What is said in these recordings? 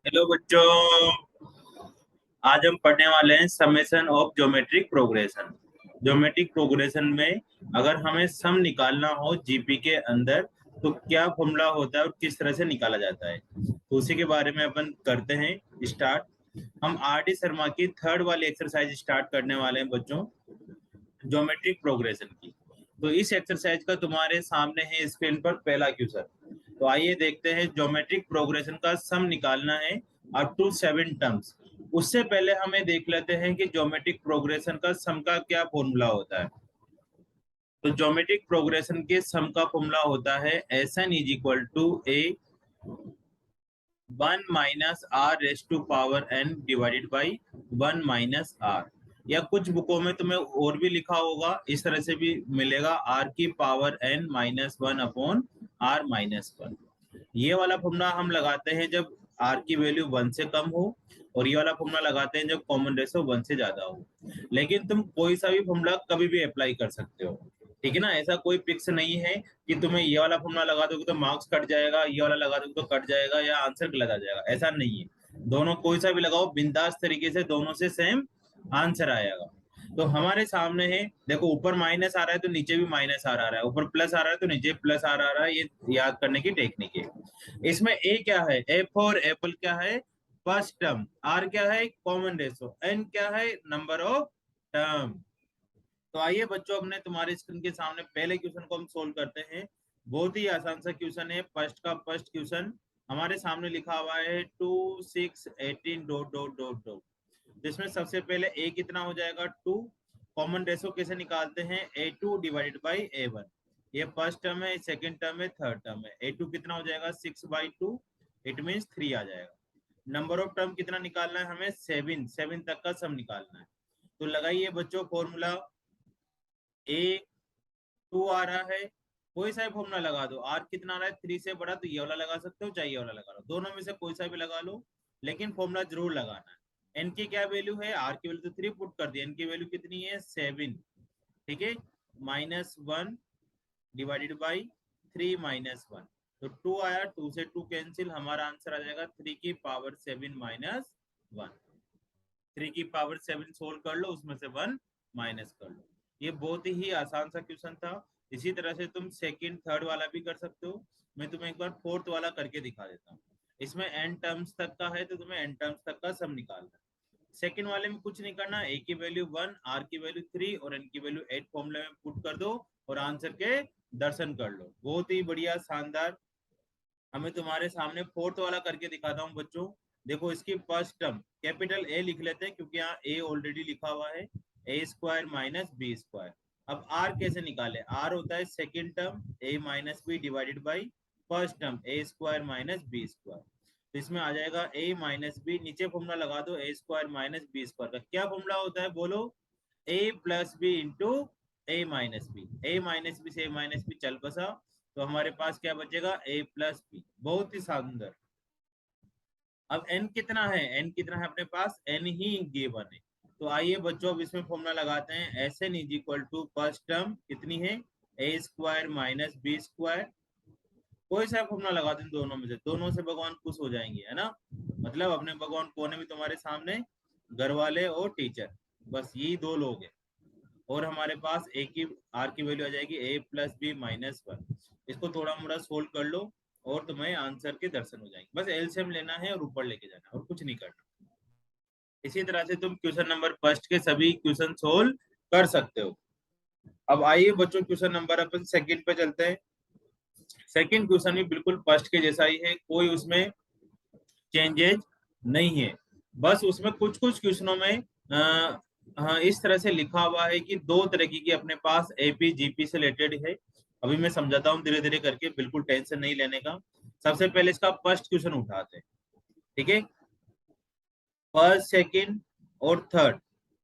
Hello बच्चों। आज हम पढ़ने वाले हैं summation of geometric progression. Geometric progression में अगर हमें सम निकालना हो जीपी के अंदर तो क्या फॉर्मूला होता है और किस तरह से निकाला जाता है, तो उसी के बारे में अपन करते हैं स्टार्ट। हम आर डी शर्मा की थर्ड वाली एक्सरसाइज स्टार्ट करने वाले हैं बच्चों, ज्योमेट्रिक प्रोग्रेशन की। तो इस एक्सरसाइज का तुम्हारे सामने है स्क्रीन पर पहला क्वेश्चन। तो आइए देखते हैं, ज्योमेट्रिक प्रोग्रेशन का सम निकालना है अप टू 7 टर्म्स। उससे पहले हमें देख लेते हैं कि ज्योमेट्रिक प्रोग्रेशन का सम का क्या फॉर्मूला होता है। तो ज्योमेट्रिक प्रोग्रेशन के सम का फॉर्मूला होता है S N is equal to A 1 - r⁻n divided by 1 - r। या कुछ बुकों में तुम्हें और भी लिखा होगा, इस तरह से भी मिलेगा r⁻n - 1 अपॉन r-1। ये वाला फॉर्मूला हम लगाते हैं जब r की वैल्यू 1 से कम हो, और ये वाला फॉर्मूला लगाते हैं जब कॉमन रेशो 1 से ज्यादा हो। लेकिन तुम कोई सा भी फॉर्मूला कभी भी अप्लाई कर सकते हो, ठीक है ना। ऐसा कोई फिक्स नहीं है कि तुम्हें ये वाला फॉर्मूला लगा दोगे तो मार्क्स कट जाएगा, ये वाला लगा दोगे तो कट जाएगा या आंसर गलत आ जाएगा, ऐसा नहीं है। दोनों कोई सा भी लगाओ बिंदास तरीके से, दोनों से सेम आंसर आएगा। तो हमारे सामने है, देखो ऊपर माइनस आ रहा है तो नीचे भी माइनस आ रहा है, ऊपर प्लस आ रहा है तो नीचे प्लस आ रहा है। ये याद करने की टेक्निक है। इसमें ए क्या है, ए फॉर एप्पल क्या है, फर्स्ट टर्म। आर क्या है, कॉमन रेशो। एन क्या है, नंबर ऑफ टर्म। तो आइए बच्चों, अपने तुम्हारे स्क्रीन के सामने पहले क्वेश्चन को हम सोल्व करते हैं। बहुत ही आसान सा क्वेश्चन है, फर्स्ट का फर्स्ट क्वेश्चन। हमारे सामने लिखा हुआ है 2 6 18 डॉट डॉट डॉट डॉट। जिसमें सबसे पहले ए कितना हो जाएगा, 2। कॉमन रेशो कैसे निकालते हैं, A2 डिवाइडेड बाई A1। ये फर्स्ट टर्म है, सेकंड टर्म है, थर्ड टर्म है। A2 कितना हो जाएगा, 6/2, इट मीन्स 3 आ जाएगा। नंबर ऑफ टर्म कितना निकालना है हमें, 7 तक का सम निकालना है। तो लगाइए बच्चों फॉर्मूला। A2 आ रहा है, कोई सा भी फॉर्मूला लगा दो। आर कितना आ रहा है, 3 से बड़ा, तो ये वाला लगा सकते हो, चाहे ये वाला लगा लो, दोनों में से कोई सा भी लगा लो, लेकिन फॉर्मूला जरूर लगाना है। एन की क्या वैल्यू है, आर की वैल्यू तो 3 पुट कर दी, एन की वैल्यू कितनी है, 7। ठीक है, -1 डिवाइडेड बाई 3 - 1। तो 2 आया, 2 से 2 कैंसिल, हमारा आंसर आ जाएगा 3 की पावर 7 -1। 3 की पावर 7 सोल्व कर लो, उसमें से 1 माइनस कर लो। ये बहुत ही आसान सा क्वेश्चन था। इसी तरह से तुम सेकंड थर्ड वाला भी कर सकते हो। मैं तुम्हें एक बार फोर्थ वाला करके दिखा देता हूँ। इसमें एन टर्म्स तक का है, तो तुम्हें एन टर्म्स तक का सम निकालना है। सेकंड वाले में कुछ नहीं करना, ए की वैल्यू 1, आर की वैल्यू 3 और एन की वैल्यू 8 फॉर्मूले में पुट कर दो और आंसर के दर्शन कर लो। बहुत ही बढ़िया, शानदार। हमें तुम्हारे सामने फोर्थ वाला करके दिखाता हूँ बच्चों। देखो, इसकी फर्स्ट टर्म कैपिटल ए लिख लेते हैं क्योंकि यहाँ ए ऑलरेडी लिखा हुआ है, A² - B²। अब आर कैसे निकाले, आर होता है second term A - B divided by first term A² - B²। तो इसमें आ जाएगा A - B, नीचे फॉर्मूला लगा दो, A² - B² का क्या फॉर्मूला होता है बोलो, A+B इंटू A-B से A-B चल बसा, तो हमारे पास क्या बचेगा, A+B। बहुत ही शानदार। अब n कितना है, n कितना है अपने पास, n ही गिवन है। तो आइए बच्चों, अब इसमें फॉर्मूला लगाते हैं। S N is equal to first term कितनी है, A² - B²। कोई सा फॉर्मूला लगा दें दोनों में से, दोनों से भगवान खुश हो जाएंगे, है ना। मतलब अपने भगवान कौन है भी तुम्हारे सामने, घर वाले और टीचर, बस यही दो लोग हैं। और हमारे पास ए की आर की वैल्यू आ जाएगी A+B-1। इसको थोड़ा मोड़ा सोल्व कर लो और तुम्हें आंसर के दर्शन हो जाएंगे। बस एलसीएम लेना है और ऊपर लेके जाना है, और कुछ नहीं करना। इसी तरह से तुम क्वेश्चन नंबर फर्स्ट के सभी क्वेश्चन सोल्व कर सकते हो। अब आइए बच्चों, क्वेश्चन नंबर अपन सेकंड पे चलते हैं। सेकंड क्वेश्चन भी बिल्कुल फर्स्ट के जैसा ही है, कोई उसमें चेंजेज नहीं है। बस उसमें कुछ कुछ क्वेश्चनों में हाँ, इस तरह से लिखा हुआ है कि दो तरीके की अपने पास एपी जीपी से रिलेटेड है। अभी मैं समझाता हूँ धीरे धीरे करके, बिल्कुल टेंशन नहीं लेने का। सबसे पहले इसका फर्स्ट क्वेश्चन उठाते हैं, ठीक है। फर्स्ट, सेकंड और थर्ड,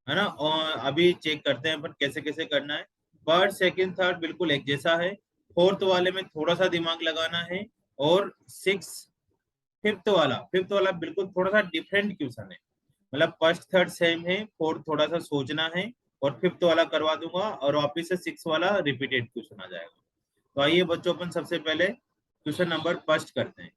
है ना। और अभी चेक करते हैं अपन कैसे कैसे करना है। फर्स्ट सेकंड थर्ड बिल्कुल एक जैसा है। फोर्थ वाले में थोड़ा सा दिमाग लगाना है। और सिक्स फिफ्थ वाला बिल्कुल थोड़ा सा डिफरेंट क्वेश्चन है। मतलब फर्स्ट थर्ड सेम है, फोर्थ थोड़ा सा सोचना है। और फिफ्थ वाला करवा दूंगा और वापिस से सिक्स वाला रिपीटेड क्वेश्चन आ जाएगा। तो आइए बच्चों, अपन सबसे पहले क्वेश्चन नंबर फर्स्ट करते हैं।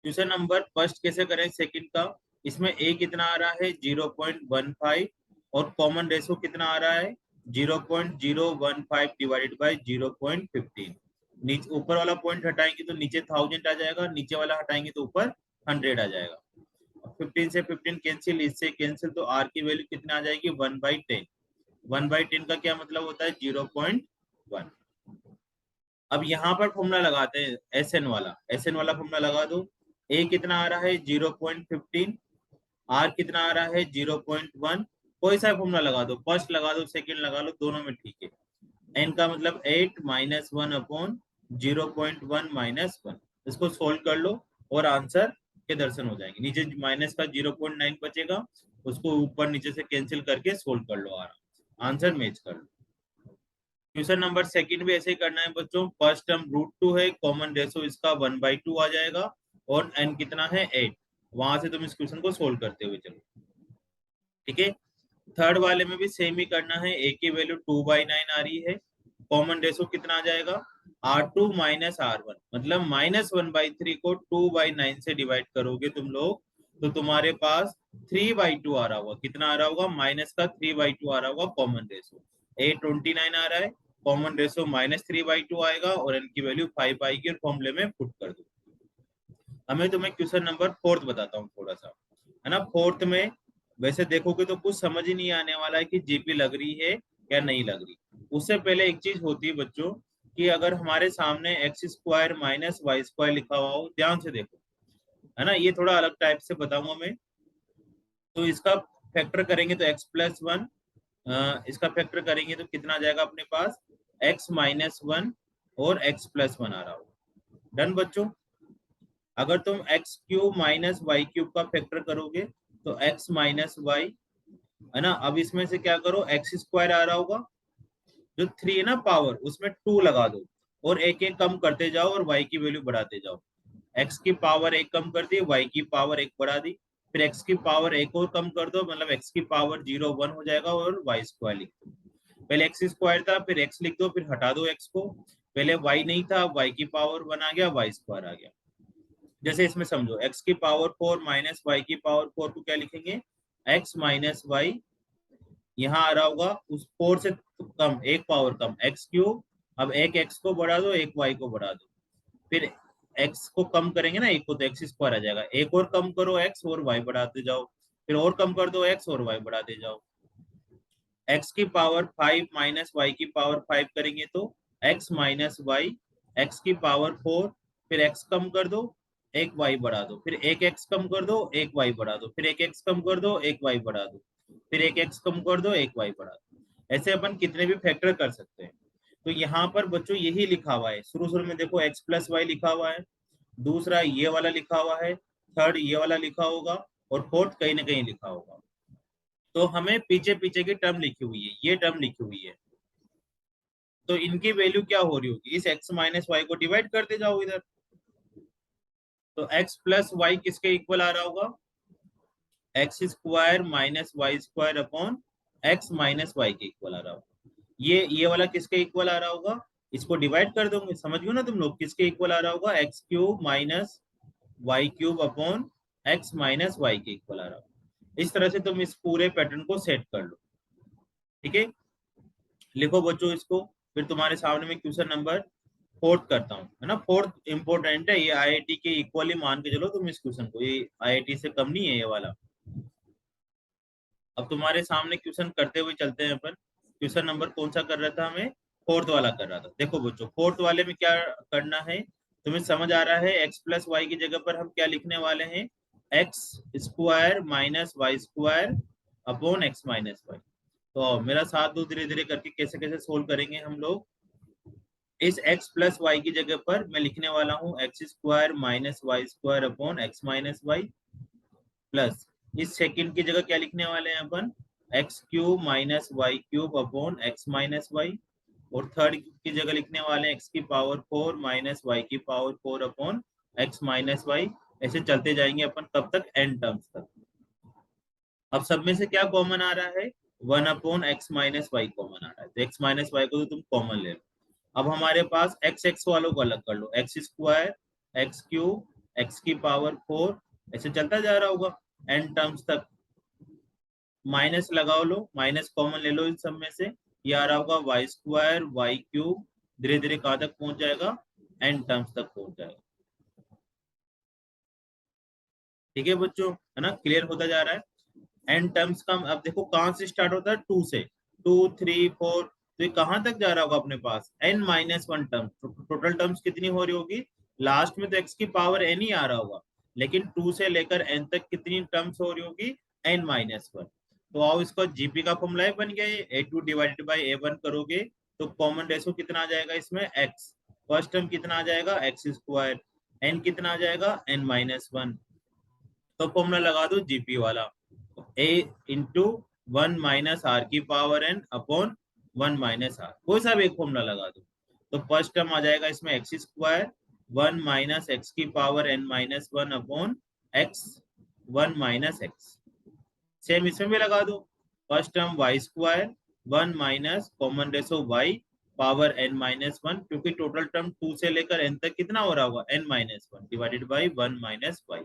क्वेश्चन नंबर फर्स्ट कैसे करें सेकंड का। इसमें a कितना आ रहा है 0.15 और कॉमन रेशो कितना आ रहा है 0.015 डिवाइडेड बाय 0.15। नीचे ऊपर वाला पॉइंट हटाएंगे तो नीचे 1000 आ जाएगा, नीचे वाला हटाएंगे तो ऊपर 100 आ जाएगा। 15 से 15 कैंसिल, इससे कैंसिल, तो r की वैल्यू कितना आ जाएगी 1/10। 1/10 का क्या मतलब होता है 0.1। अब यहाँ पर फॉर्मूला लगाते हैं एस एन वाला फॉर्मूला लगा दो। ए कितना आ रहा है 0.15, आर कितना आ रहा है 0.1। कोई सा फॉर्मूला लगा दो, फर्स्ट लगा दो सेकंड लगा लो, दोनों में ठीक है। एन का मतलब 8 माइनस 1 अपॉन 0.1 माइनस 1। इसको सोल्व कर लो और आंसर के दर्शन हो जाएंगे। नीचे माइनस का 0.9 बचेगा, उसको ऊपर नीचे से कैंसिल करके सोल्व कर लो, आंसर मैच कर लो। क्वेश्चन नंबर सेकंड भी ऐसे ही करना है बच्चों। फर्स्ट टर्म √2 है, कॉमन रेशो इसका 1/2 आ जाएगा और n कितना है 8। वहां से तुम इस क्वेश्चन को सोल्व करते हुए चलो, ठीक है। थर्ड वाले में भी सेम ही करना है। a की वैल्यू 2/9 आ रही है, कॉमन रेशो कितना आ जाएगा R2 माइनस R1, मतलब -1/3 को 2/9 से डिवाइड करोगे तुम लोग तो तुम्हारे पास 3/2 आ रहा होगा। कितना आ रहा होगा माइनस का 3/2 आ रहा होगा कॉमन रेशो। a 29 आ रहा है, कॉमन रेशो -3/2 आएगा और n की वैल्यू 5 आएगी और फॉर्मूले में पुट कर दो। हमें तुम्हें क्वेश्चन नंबर फोर्थ बताता हूँ थोड़ा सा, है ना। फोर्थ में वैसे देखोगे तो कुछ समझ ही नहीं आने वाला है कि जीपी लग रही है या नहीं लग रही। उससे पहले एक चीज होती है बच्चों कि अगर हमारे सामने x² माइनस y² लिखा हुआ हो, ध्यान से देखो, है ना। ये थोड़ा अलग टाइप से बताऊंगा मैं। तो इसका फैक्टर करेंगे तो x+1, इसका फैक्टर करेंगे तो कितना आ जाएगा अपने पास x-1 और x+1 आ रहा होगा। डन बच्चों। अगर तुम x³ माइनस y³ का फैक्टर करोगे तो x माइनस वाई, है ना। अब इसमें से क्या करो, x² आ रहा होगा, जो 3 है ना पावर, उसमें 2 लगा दो और एक एक कम करते जाओ और y की वैल्यू बढ़ाते जाओ। x की पावर एक कम कर दी, y की पावर एक बढ़ा दी, फिर x की पावर एक और कम कर दो, मतलब x की पावर 0 1 हो जाएगा और y² लिख दो। पहले x² था, फिर x लिख दो, फिर हटा दो x को। पहले y नहीं था, y की पावर 1 आ गया, y² आ गया। जैसे इसमें समझो x की पावर 4 माइनस वाई की पावर 4 को क्या लिखेंगे x माइनस वाई। यहाँ आ रहा होगा उस 4 से कम एक पावर कम x³। अब एक x को बढ़ा दो, एक y को बढ़ा दो, फिर x को कम करेंगे ना एक को, तो x² आ जाएगा। एक और कम करो x और y बढ़ाते जाओ, फिर और कम कर दो x और y बढ़ाते जाओ। x की पावर 5 माइनस वाई की पावर 5 करेंगे तो x माइनस वाई, x की पावर 4, फिर x कम कर दो, एक y बढ़ा दो, फिर एक x कम कर दो, एक y बढ़ा दो, फिर एक x कम कर दो, एक y बढ़ा दो, फिर एक x कम कर दो, एक y बढ़ा दो। ऐसे अपन कितने भी फैक्टर कर सकते हैं। तो यहाँ पर बच्चों यही लिखा हुआ है, शुरू शुरू में देखो x+y लिखा हुआ है, दूसरा ये वाला लिखा हुआ है, थर्ड ये वाला लिखा होगा और फोर्थ कहीं ना कहीं लिखा होगा। तो हमें पीछे पीछे की टर्म लिखी हुई है, ये टर्म लिखी हुई है, तो इनकी वैल्यू क्या हो रही होगी, इस x माइनस वाई को डिवाइड करते जाओ इधर। तो x प्लस वाई किसके इक्वल आ रहा होगा x² minus y² upon x minus Y के इक्वल आ रहा होगा। ये वाला किसके इक्वल आ रहा होगा, इसको डिवाइड कर दोगे, समझ गए ना तुम लोग, किसके इक्वल आ रहा होगा x³ minus y³ upon x minus Y के इक्वल आ रहा होगा। इस तरह से तुम इस पूरे पैटर्न को सेट कर लो, ठीक है। लिखो बच्चों इसको, फिर तुम्हारे सामने में क्वेश्चन नंबर फोर्थ करता हूँ, है ना। फोर्थ इंपोर्टेंट है, ये आईआईटी के इक्वली मान के चलो तुम इस क्वेश्चन को, ये आईआईटी से कम नहीं है ये वाला। अब तुम्हारे सामने क्वेश्चन करते हुए चलते हैं अपन। क्वेश्चन नंबर कौन सा कर रहा था हमें, फोर्थ वाला कर रहा था। देखो बच्चों फोर्थ वाले में क्या करना है, तुम्हें समझ आ रहा है। x+y की जगह पर हम क्या लिखने वाले हैं, x² minus y² upon x minus Y. तो मेरा साथ दो, धीरे धीरे करके कैसे कैसे सोल्व करेंगे हम लोग। इस x+y की जगह पर मैं लिखने वाला हूँ x² minus y² upon x minus Y, plus इस सेकंड की जगह क्या लिखने वाले हैं अपन, x³ minus y³ upon x minus Y, और थर्ड की जगह लिखने वाले हैं x की पावर 4 माइनस वाई की power 4 upon x minus Y. ऐसे चलते जाएंगे अपन कब तक, n टर्म्स तक। अब सब में से क्या कॉमन आ रहा है, 1 upon x minus Y common आ रहा है, तो x माइनस वाई को तो तुम कॉमन ले लो। अब हमारे पास x वालों को अलग कर लो, x² x³ x की पावर 4, ऐसे चलता जा रहा होगा n टर्म्स तक। माइनस लगाओ लो, माइनस कॉमन ले लो इन सब में से, ये आ रहा होगा वाई स्क्वायर वाई क्यूब, धीरे धीरे कहाँ तक पहुंच जाएगा, n टर्म्स तक पहुंच जाएगा। ठीक है बच्चों, है ना, क्लियर होता जा रहा है। n टर्म्स का अब देखो कहाँ से स्टार्ट होता है, 2 से, 2 3 4, तो ये कहाँ तक जा रहा होगा अपने पास, n minus one term. Total terms कितनी हो रही होगी, लास्ट में तो x की पावर n ही आ रहा होगा, लेकिन 2 से लेकर n तक कितनी टर्म्स हो रही होगी, n माइनस वन। तो आओ इसका जीपी का फॉर्मूला ही बन गया, ये a2 डिवाइडेड बाई a1 करोगे तो कॉमन रेशो कितना आ जाएगा इसमें, x। फर्स्ट टर्म कितना आ जाएगा, एक्स स्क्वायर, n कितना आ जाएगा, n माइनस वन। तो फॉर्मूला लगा दो जीपी वाला, a इंटू 1 - r की पावर n अपॉन 1 - r, कोई सा भी एक फॉर्मूला लगा दो। तो फर्स्ट टर्म आ जाएगा इसमें एक्स स्क्वायर 1 - x की power n-1 upon x 1 - x। Same इसमें भी लगा दो, first term Y square 1 - common ratio y power n-1, क्योंकि टोटल टर्म 2 से लेकर n तक कितना हो रहा होगा, n-1 डिवाइडेड बाई 1 - y।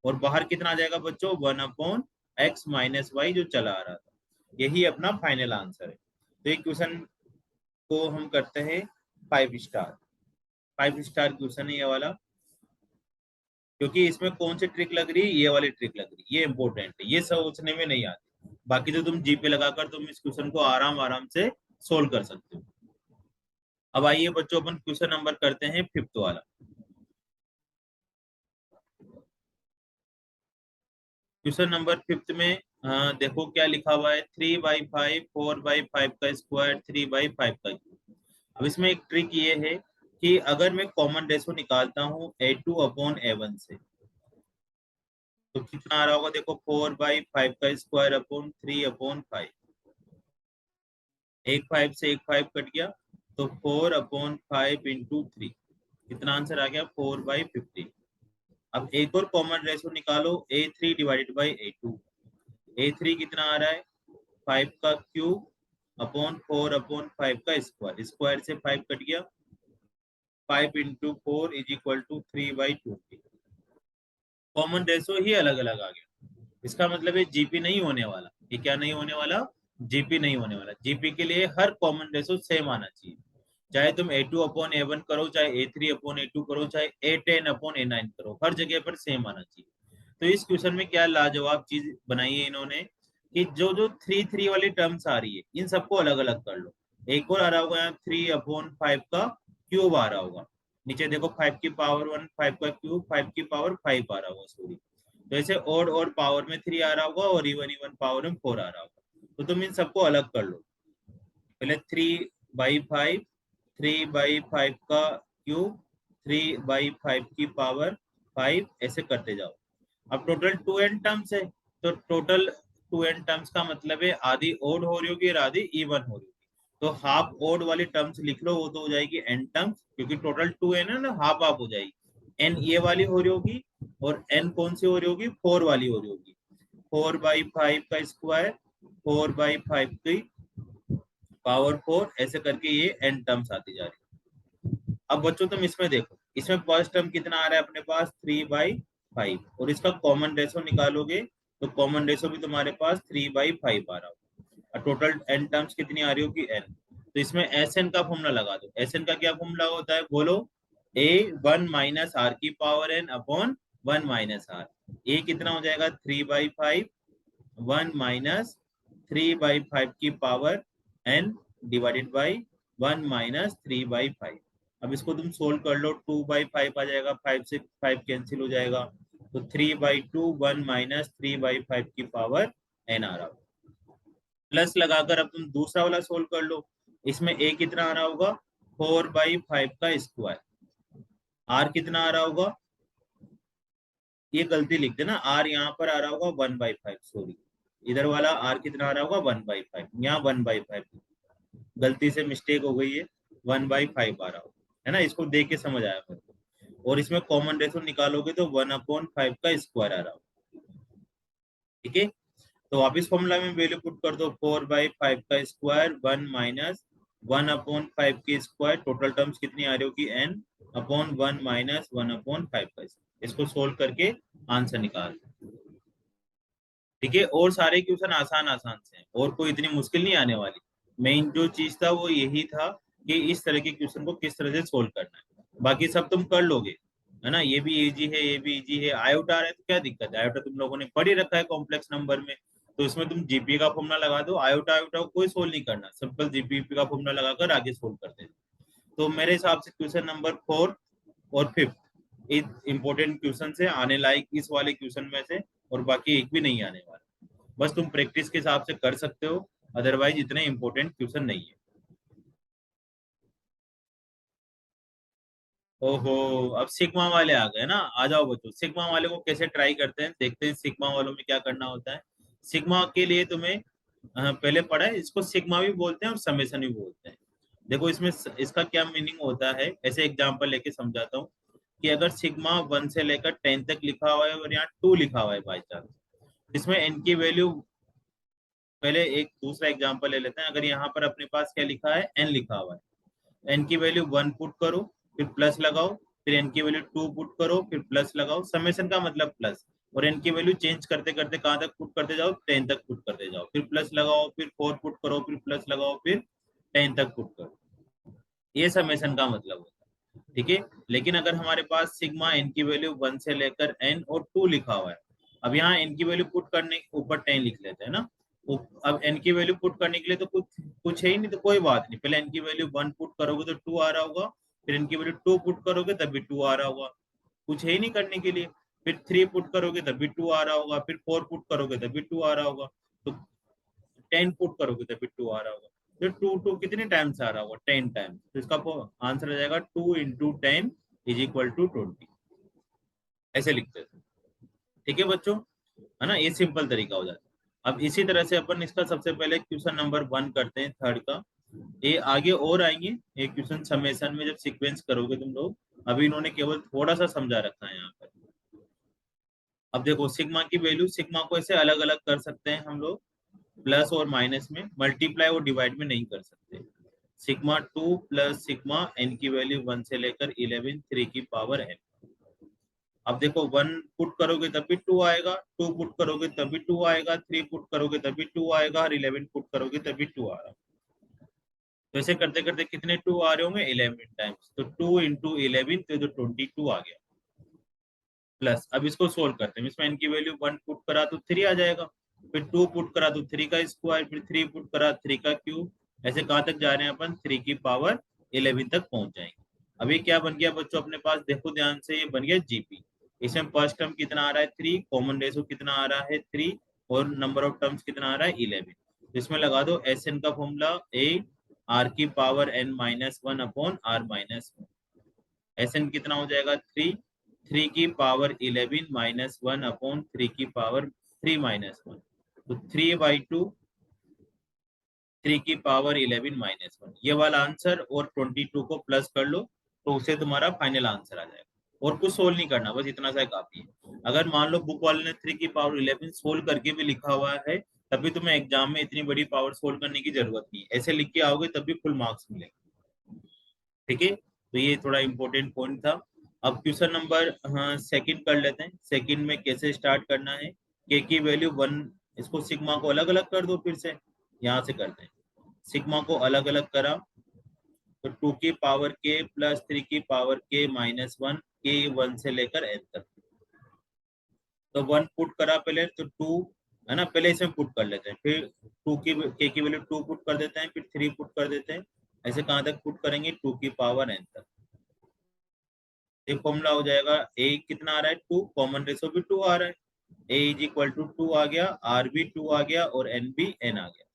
और बाहर कितना आ जाएगा बच्चों, 1/x-y जो चला आ रहा था। यही अपना फाइनल आंसर है। तो एक क्वेश्चन को हम करते हैं 5 स्टार। 5 स्टार क्वेश्चन है ये वाला, क्योंकि इसमें कौन सी ट्रिक लग रही है, ये वाली ट्रिक लग रही है, ये इंपॉर्टेंट है, ये सोचने में नहीं आती। बाकी तो तुम जीपे लगाकर तुम इस क्वेश्चन को आराम आराम से सोल्व कर सकते हो। अब आइए बच्चों अपन क्वेश्चन नंबर करते हैं 5th वाला। क्वेश्चन नंबर 5th में देखो क्या लिखा हुआ है, 3/5 4/5 का स्क्वायर 3/5 का क्यूब। अब इसमें एक ट्रिक ये है कि अगर मैं कॉमन रेशो निकालता हूँ a2/a1 से, तो कितना आ रहा होगा, देखो 4/5 का स्क्वायर अपॉन 3/5। एक 5 से एक 5 कट गया, तो 4/5 इंटू 3, कितना आंसर आ गया, 4/15। अब एक और कॉमन रेशो निकालो, a3 divided by a2। a3 कितना आ रहा है, 5 का क्यूब अपॉन 4/5 का स्क्वायर, स्क्वायर से 5 कट गया, 5 into 4 is equal to 3/20। Common ratio ही अलग अलग आ गया, इसका मतलब है जीपी नहीं होने वाला। ये क्या नहीं होने वाला, जीपी नहीं होने वाला। जीपी के लिए हर कॉमन रेशो सेम आना चाहिए, चाहे तुम a2/a1 करो, चाहे a3/a2 करो, चाहे a10/a9 करो, हर जगह पर सेम आना चाहिए। तो इस क्वेश्चन में क्या लाजवाब चीज बनाई है इन्होंने, कि जो जो 3 3 वाली टर्म्स आ रही है इन सबको अलग अलग कर लो। एक और आ रहा होगा यहाँ 3/5 का क्यूब आ रहा होगा, नीचे देखो 5 की पावर 1 5 का क्यूब 5 की पावर 5 आ रहा होगा, सॉरी। तो ऐसे ओड और पावर में 3 आ रहा होगा और इवन इवन पावर में 4 आ रहा होगा, तो तुम इन सबको अलग कर लो। पहले 3/5, 3/5 का क्यूब 3/5 की पावर 5, ऐसे करते जाओ। अब टोटल 2n टर्म्स है, तो टोटल 2n टर्म्स का मतलब है आधी ओड हो रही होगी और आधी इवन हो रही होगी। तो हाफ ओड वाली टर्म्स लिख लो, वो तो हो जाएगी n टर्म्स, क्योंकि टोटल 2n है ना, हाफ हाफ हो जाएगी। n ये वाली हो रही होगी और n कौन सी हो रही होगी, 4 वाली हो रही होगी। 4/5 का स्क्वायर 4/5 की पावर 4, ऐसे करके ये n टर्म्स आती जा रही है। अब बच्चों तुम इसमें देखो, इसमें फर्स्ट टर्म कितना आ रहा है अपने पास, 3/5, और इसका कॉमन रेशो निकालोगे तो कॉमन रेशो भी तुम्हारे पास 3/5 आ रहा होगा, और टोटल n टर्म्स कितनी आ रही होगी, n। तो इसमें Sn का फॉर्मूला लगा दो। Sn का क्या फॉर्मूला होता है, बोलो, a 1 - r की power n upon 1 - r। a कितना हो जाएगा, 3/5, 1 - 3/5 की पावर n डिवाइडेड बाई 1 - 3/5। अब इसको तुम सोल्व कर लो, 2/5 आ जाएगा, 5 से 5 कैंसिल हो जाएगा, तो 3/2 1 - 3/5 की पावर n आ रहा होगा। प्लस लगाकर अब तुम दूसरा वाला सोल्व कर लो, इसमें a कितना आ रहा होगा, 4/5 का स्क्वायर, r कितना आ रहा होगा, ये गलती लिख देना, r यहाँ पर आ रहा होगा 1/5, सॉरी, इधर वाला r कितना आ रहा होगा, 1/5, यहाँ 1/5, गलती से मिस्टेक हो गई है, 1/5 आ रहा होगा, है ना, इसको देख के समझ आया मेरे को। और इसमें कॉमन रेशो निकालोगे तो 1/5 का स्क्वायर आ रहा होगा। ठीक है, तो वापिस फॉर्मूला में वैल्यू पुट कर दो, 4/5 का स्क्वायर 1 1/5 की स्क्वायर, टोटल टर्म्स कितनी आ रही होगी n/1 माइनस 1/5 का। इसको सोल्व करके आंसर निकाल। ठीक है, और सारे क्वेश्चन आसान आसान से हैं और कोई इतनी मुश्किल नहीं आने वाली। मेन जो चीज था वो यही था कि इस तरह के क्वेश्चन को किस तरह से सोल्व करना है, बाकी सब तुम कर लोगे, है ना। ये भी इजी है, ये भी इजी है। आयोटा आ रहा है तो क्या दिक्कत है, आयोटा तुम लोगों ने पढ़ ही रखा है कॉम्प्लेक्स नंबर में, तो इसमें तुम जीपी का फॉर्मूला लगा दो। आयोटा आयोटा को कोई सोल्व नहीं करना, सिंपल जीपी का फॉर्मूला लगाकर आगे सोल्व करते हैं। तो मेरे हिसाब से क्वेश्चन नंबर 4 और 5 इंपॉर्टेंट क्वेश्चन है, आने लायक इस वाले क्वेश्चन में से, और बाकी एक भी नहीं आने वाला। बस तुम प्रैक्टिस के हिसाब से कर सकते हो, अदरवाइज इतने इंपॉर्टेंट क्वेश्चन नहीं है। ओहो, अब सिग्मा वाले आ गए ना। आ जाओ बच्चों, सिग्मा वाले को कैसे ट्राई करते हैं, देखते हैं सिग्मा वालों में क्या करना होता है। सिग्मा के लिए तुम्हें पहले पढ़ा है, इसको सिग्मा भी बोलते हैं और समेसन भी बोलते हैं। देखो इसमें इसका क्या मीनिंग होता है, ऐसे एग्जांपल लेके समझाता हूँ कि अगर सिग्मा 1 से लेकर 10 तक लिखा हुआ है और यहाँ 2 लिखा हुआ है बाई चांस, इसमें एन की वैल्यू, पहले एक दूसरा एग्जांपल ले लेते हैं। अगर यहाँ पर अपने पास क्या लिखा है, एन लिखा हुआ है, एन की वैल्यू 1 पुट करो, फिर प्लस लगाओ, फिर एन की वैल्यू 2 पुट करो, फिर प्लस लगाओ। समेशन का मतलब प्लस, और एन की वैल्यू चेंज करते करते कहाँ तक पुट करते जाओ, 10 तक पुट करते जाओ, फिर प्लस लगाओ, फिर 4 पुट करो, फिर प्लस लगाओ, फिर 10 तक पुट करो। ये समेशन का मतलब होता है। ठीक है, लेकिन अगर हमारे पास सिग्मा एन की वैल्यू 1 से लेकर एन और 2 लिखा हुआ है, अब यहाँ एन की वैल्यू पुट करने के ऊपर 10 लिख लेते हैं ना। अब एन की वैल्यू पुट करने के लिए तो कुछ कुछ है ही नहीं, तो कोई बात नहीं, पहले एन की वैल्यू 1 पुट करोगे तो 2 आ रहा होगा, फिर एन की वैल्यू 2 पुट करोगे तब भी 2 आ रहा होगा, कुछ है ही नहीं करने के लिए। फिर 3 पुट करोगे तब भी 2 आ रहा होगा, फिर 4 पुट करोगे तब भी 2 आ रहा होगा, तो 10 पुट करोगे तब भी 2 आ रहा होगा। तो 2 कितने टाइम्स आ रहा होगा, 10 टाइम्स, तो इसका आंसर आ जाएगा 2 × 10 = 20। ऐसे लिखते थे। ठीक है बच्चों, है ना, ये सिंपल तरीका हो जाता है। अब इसी तरह से अपन इसका सबसे पहले क्वेश्चन नंबर 1 करते हैं, थर्ड का। ये आगे और आएंगे ये क्वेश्चन समेसन में, जब सीक्वेंस करोगे तुम लोग। अभी इन्होंने केवल थोड़ा सा समझा रखा है यहाँ पर। अब देखो सिग्मा की वैल्यू, सिग्मा को ऐसे अलग अलग कर सकते हैं हम लोग, प्लस और माइनस में, मल्टीप्लाई और डिवाइड में नहीं कर सकते। सिग्मा 2 प्लस सिग्मा एन की वैल्यू 1 से लेकर 11 3 की पावर एन। अब देखो 1 पुट करोगे तब भी 2 आएगा, 2 पुट करोगे तब भी 2 आएगा, 3 पुट करोगे तब भी 2 आएगा, और 11 पुट करोगे तब भी 2 आ रहा है। तो ऐसे करते करते कितने 2 आ रहे होंगे, 11 टाइम्स, तो 2 × 11 तो 22 आ गया। प्लस, अब इसको सोल्व करते हैं, इसमें n की वैल्यू 1 पुट करा तो 3 आ जाएगा, फिर 2 पुट करा तो 3 का स्क्वायर, फिर 3 पुट करा 3 का क्यूब। ऐसे कहाँ तक जा रहे हैं अपन, 3 की पावर 11 तक पहुंच जाएंगे। अभी क्या बन गया बच्चों अपने पास, देखो ध्यान से, ये बन गया जीपी। इसमें फर्स्ट टर्म कितना आ रहा है 3, कॉमन रेशो कितना आ रहा है 3, और नंबर ऑफ टर्म्स कितना आ रहा है 11। इसमें लगा दो एस एन का फॉर्मूला, ए आर की पावर n-1/r-1। एस एन कितना हो जाएगा 3, 3 की पावर 11 -1/3 की पावर 3-1, तो 3/2, 3 की पावर 11-1, ये वाला आंसर, और 22 को प्लस कर लो तो उसे तुम्हारा फाइनल आंसर आ जाएगा। और कुछ सोल्व नहीं करना, बस इतना सा काफी है। अगर मान लो बुक वाले ने 3 की पावर 11 सोल्व करके भी लिखा हुआ है, तभी तुम्हें एग्जाम में इतनी बड़ी पावर सोल्व करने की जरूरत नहीं है, ऐसे लिख के आओगे तब भी फुल मार्क्स मिलेंगे। ठीक है, तो ये थोड़ा इंपॉर्टेंट पॉइंट था। अब क्वेश्चन नंबर, हाँ, सेकंड कर लेते हैं। सेकंड में कैसे स्टार्ट करना है, के की वैल्यू 1, इसको सिग्मा को अलग अलग कर दो, फिर से यहाँ से करते हैं। सिग्मा को अलग अलग करा तो 2 की पावर के प्लस 3 की पावर के -1, के 1 से लेकर एन तक। तो 1 पुट करा पहले, तो 2, है ना, पहले इसमें पुट कर लेते हैं, फिर 2 की के की वैल्यू 2 पुट कर देते हैं, फिर 3 पुट कर देते हैं। ऐसे कहाँ तक पुट करेंगे, 2 की पावर एन तक। एक फॉर्मूला हो जाएगा, ए कितना आ रहा है 2, कॉमन रेशो भी 2 आ रहा है, ए = 2 आ गया, आर भी 2 आ गया, और एन भी एन आ गया।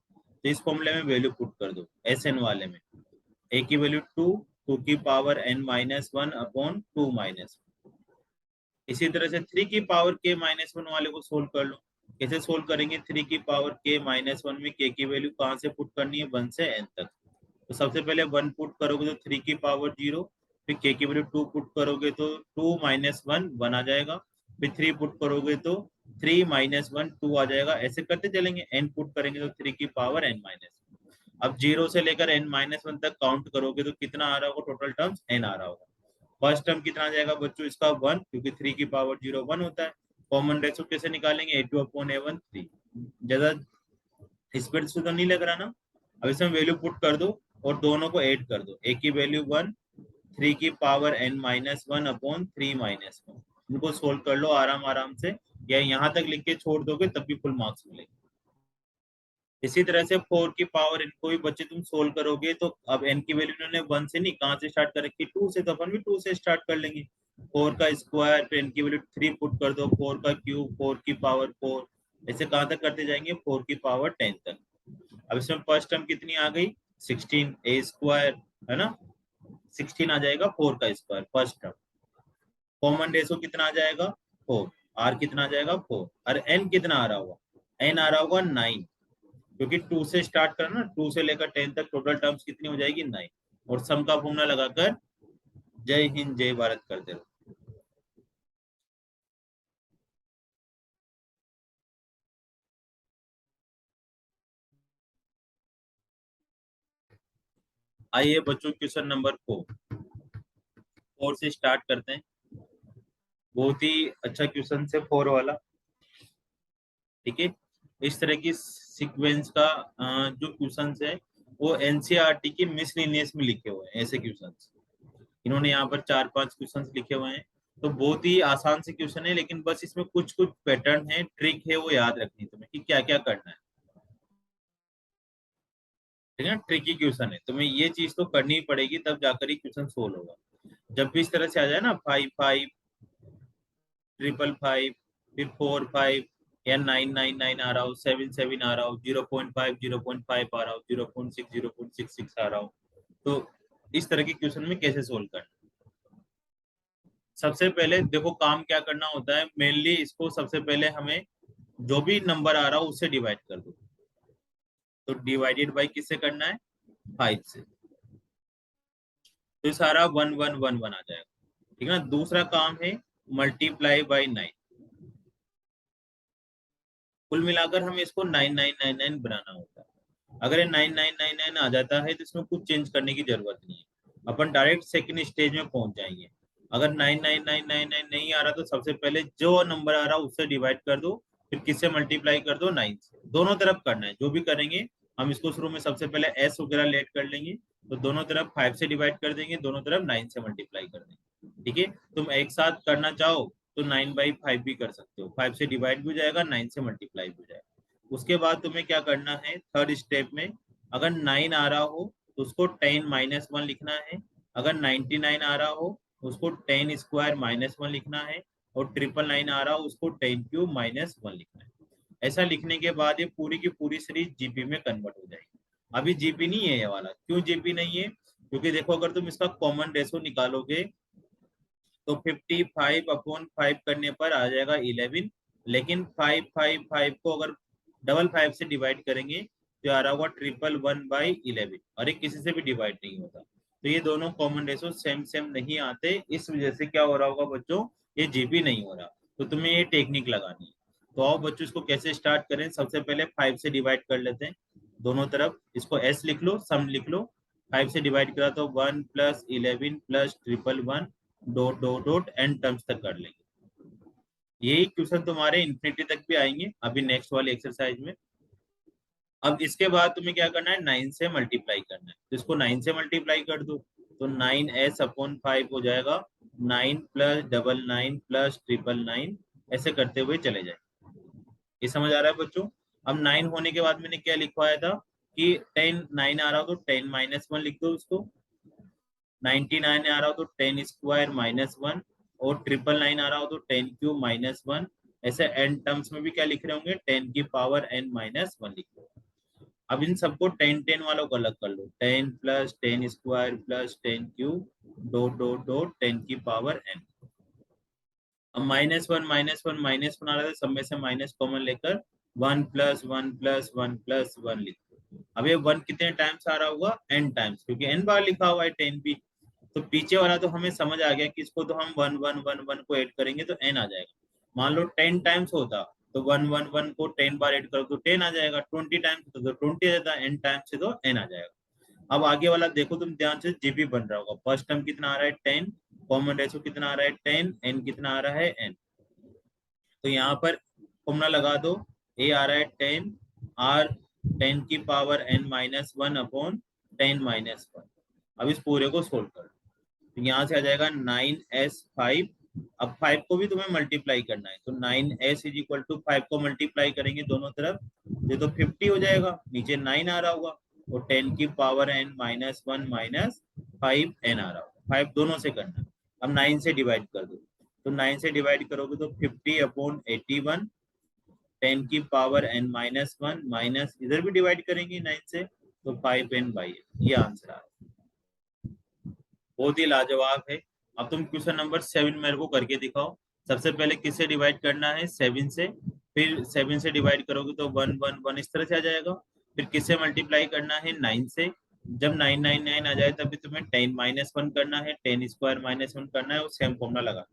तो इस फॉर्मूले में वैल्यू पुट कर दो, एस एन वाले में। ए की वैल्यू 2, 2 की पावर n-1/2 इसी तरह से 3 की पावर के -1 वाले को सोल्व कर लो। कैसे सोल्व करेंगे, 3 की पावर के -1 में के की वैल्यू कहाँ से पुट करनी है, 1 से n तक। तो सबसे पहले 1 पुट करोगे तो 3 की पावर 0, फिर के की वैल्यू 2 पुट करोगे तो 2 - 1 1 आ जाएगा, फिर 3 पुट करोगे तो 3 - 1 2 आ जाएगा। ऐसे करते चलेंगे, n पुट करेंगे तो 3 की पावर n-1। अब 0 से लेकर n-1 तक काउंट करोगे तो कितना आ रहा होगा टोटल टर्म्स? n आ रहा होगा। फर्स्ट टर्म कितना आ जाएगा बच्चों? इसका 1, क्योंकि 3 की पावर 0 1 होता है। कॉमन रेशो कैसे निकालेंगे? a2/a1 3। ज्यादा स्पीड से तो नहीं लग रहा ना? अब इसमें वैल्यू पुट कर दो और दोनों को ऐड कर दो। a की वैल्यू 1, 3 की पावर n-1/3-1। इनको सोल्व कर लो आराम आराम से, या यहाँ तक लिख के छोड़ दोगे तब भी फुल मार्क्स मिलेंगे। इसी तरह से 4 की पावर n को भी बच्चे तुम सोल्व करोगे तो अब n की वैल्यू इन्होंने 1 से नहीं, कहाँ से स्टार्ट कर रखी? 2 से, तो अपन भी 2 से स्टार्ट कर लेंगे। 4 का स्क्वायर, फिर n की वैल्यू 3 पुट कर दो, 4 का क्यूब, 4 की पावर 4, ऐसे कहाँ तक करते जाएंगे? 4 की पावर 10 तक। अब इसमें फर्स्ट टर्म कितनी आ गई? 16 a स्क्वायर, है ना? 16 आ जाएगा 4 का square first term. Common ratio कितना आ जाएगा? 4। r कितना आ जाएगा? 4। और n कितना आ रहा होगा? n आ रहा होगा 9, क्योंकि 2 से स्टार्ट करना, 2 से लेकर 10 तक टोटल टर्म्स कितनी हो जाएगी? 9। और सम का फॉर्मूला लगाकर जय हिंद जय भारत करते रहो। आइए बच्चों क्वेश्चन नंबर 4 से स्टार्ट करते हैं। बहुत ही अच्छा क्वेश्चन है 4 वाला। ठीक है, इस तरह की सीक्वेंस का जो क्वेश्चंस है वो एनसीईआरटी की मिसलिनियस में लिखे हुए हैं। ऐसे क्वेश्चंस इन्होंने यहाँ पर 4-5 क्वेश्चंस लिखे हुए हैं। तो बहुत ही आसान से क्वेश्चन है, लेकिन बस इसमें कुछ कुछ पैटर्न है, ट्रिक है, वो याद रखनी है तुम्हें कि क्या क्या करना है। ठीक है ना? ट्रिकी क्वेश्चन है, तुम्हें ये चीज तो करनी ही पड़ेगी, तब जाकर ही क्वेश्चन सोल्व होगा। जब भी इस तरह से आ जाए ना 5 5 5 5 फिर 4 5 या 9 9 9 आ रहा हो, 7 7 आ रहा हो, 0.5 0.5 आ रहा हो, 0.6 0.66 आ रहा हो, तो इस तरह के क्वेश्चन में कैसे सोल्व करना? सबसे पहले देखो काम क्या करना होता है, मेनली इसको सबसे पहले हमें जो भी नंबर आ रहा हो उससे डिवाइड कर दो। तो डिवाइडेड बाई किससे करना है? 5 से। तो ये सारा 1 1 1 1 आ जाएगा। ठीक है ना? दूसरा काम है मल्टीप्लाई बाई 9। कुल मिलाकर हमें इसको 9999 बनाना होता है। अगर ये 9999 आ जाता है तो इसमें कुछ चेंज करने की जरूरत नहीं है, अपन डायरेक्ट सेकंड स्टेज में पहुंच जाएंगे। अगर 99999 नहीं आ रहा तो सबसे पहले जो नंबर आ रहा है उससे डिवाइड कर दो, फिर किससे मल्टीप्लाई कर दो? 9 से। दोनों तरफ करना है, जो भी करेंगे हम इसको शुरू में सबसे पहले एस वगैरह लेट कर लेंगे, तो दोनों तरफ 5 से डिवाइड कर देंगे, दोनों तरफ 9 से मल्टीप्लाई कर देंगे। ठीक है, तुम एक साथ करना चाहो तो 9/5 भी कर सकते हो, 5 से डिवाइड भी हो जाएगा, 9 से मल्टीप्लाई भी हो जाएगा। उसके बाद तुम्हें क्या करना है थर्ड स्टेप में, अगर 9 आ रहा हो तो उसको 10-1 लिखना है। अगर 99 आ रहा हो तो उसको 10 स्क्वायर -1 लिखना है। और 999 आ रहा हो उसको 10 क्यूब -1 लिखना है। ऐसा लिखने के बाद ये पूरी की पूरी सीरीज जीपी में कन्वर्ट हो जाएगी। अभी जीपी नहीं है ये वाला। क्यों जीपी नहीं है? क्योंकि देखो अगर तुम इसका कॉमन रेशो निकालोगे तो 55/5 करने पर आ जाएगा 11। लेकिन 5 5 5 को अगर 5 से डिवाइड करेंगे तो आ रहा होगा 111/11, और ये किसी से भी डिवाइड नहीं होता। तो ये दोनों कॉमन रेशो सेम सेम नहीं आते, इस वजह से क्या हो रहा होगा बच्चों, ये जीपी नहीं हो रहा। तो तुम्हें ये टेक्निक लगानी है। तो आओ बच्चों इसको कैसे स्टार्ट करें। सबसे पहले 5 से डिवाइड कर लेते हैं दोनों तरफ। इसको एस लिख लो, सम लिख लो। 5 से डिवाइड करा तो 1 + 11 + 111 dot dot dot N terms तक कर लेंगे। यही क्वेश्चन तुम्हारे इन्फिनिटी तक भी आएंगे अभी नेक्स्ट वाली एक्सरसाइज में। अब इसके बाद तुम्हें क्या करना है, 9 से मल्टीप्लाई करना है। तो इसको 9 से मल्टीप्लाई कर दो तो 9s/5 हो जाएगा। 9 + 99 + 999 ऐसे करते हुए चले जाए। ये समझ आ रहा है बच्चों? अब 9 होने के बाद मैंने क्या लिखवाया था कि 10 9 आ रहा हो तो 10-1 लिख दो उसको। 99 आ रहा हो तो 10 स्क्वायर -1, और 999 आ रहा हो तो 10 क्यूब -1। ऐसे एन टर्म्स में भी क्या लिख रहे होंगे, 10 की पावर n-1 लिख रहे हो। अब इन सबको 10 10 वालों को अलग कर लो, 10 + 10 square + 10 cube dot dot dot 10 की पावर n। अब -1 -1 आ रहा था, सब में से माइनस कॉमन लेकर 1 + 1 + 1 + 1 लिख दो। अब ये 1 कितने टाइम्स आ रहा होगा? n टाइम्स, क्योंकि n बार लिखा हुआ है 10 भी। तो पीछे वाला तो हमें समझ आ गया कि इसको तो हम 1 1 1 1 को ऐड करेंगे तो n आ जाएगा। मान लो 10 टाइम्स होता तो 1 को 10 बार ऐड करो तो 10 आ जाएगा, 20 टाइम्स तो 20 आ जाता है, n टाइम्स से तो n आ जाएगा। अब आगे वाला देखो तुम ध्यान से, जीपी बन रहा होगा। फर्स्ट टर्म कितना आ रहा है 10, कॉमन रेशो कितना आ रहा है 10, n कितना आ रहा है n। तो यहाँ पर फॉर्मूला लगा दो, a आ रहा है 10 r 10 की power n minus 1 upon 10 minus 1। अब इस पूरे को सोल्व कर, तो यहाँ से आ जाएगा 9s5। अब 5 को भी तुम्हें मल्टीप्लाई करना है, तो 9s इज इक्वल टू 5 को मल्टीप्लाई करेंगे दोनों तरफ, ये तो 50 हो जाएगा, नीचे 9 आ रहा होगा, और 10 की power n minus 1 minus 5n आ रहा होगा। 5 दोनों से करना, अब 9 से डिवाइड कर दो, तो 9 से डिवाइड करोगे तो 50 अपॉन 81, 10 की पावर n माइनस 1 माइनस, इधर भी डिवाइड करेंगे 9 से, तो 5n/8। ये आंसर आ रहा है, बहुत ही लाजवाब है। अब तुम क्वेश्चन नंबर 7 मेरे को करके दिखाओ। सबसे पहले किससे डिवाइड करना है, 7 से, फिर 7 से डिवाइड करोगे तो 1 1 1 इस तरह से आ जाएगा। फिर किससे मल्टीप्लाई करना है, 9 से। जब 9 9 9 आ जाए तभी तुम्हें 10 माइनस 1 करना है, 10 स्क्वायर माइनस 1 करना है, और सेम फॉर्मूला लगा।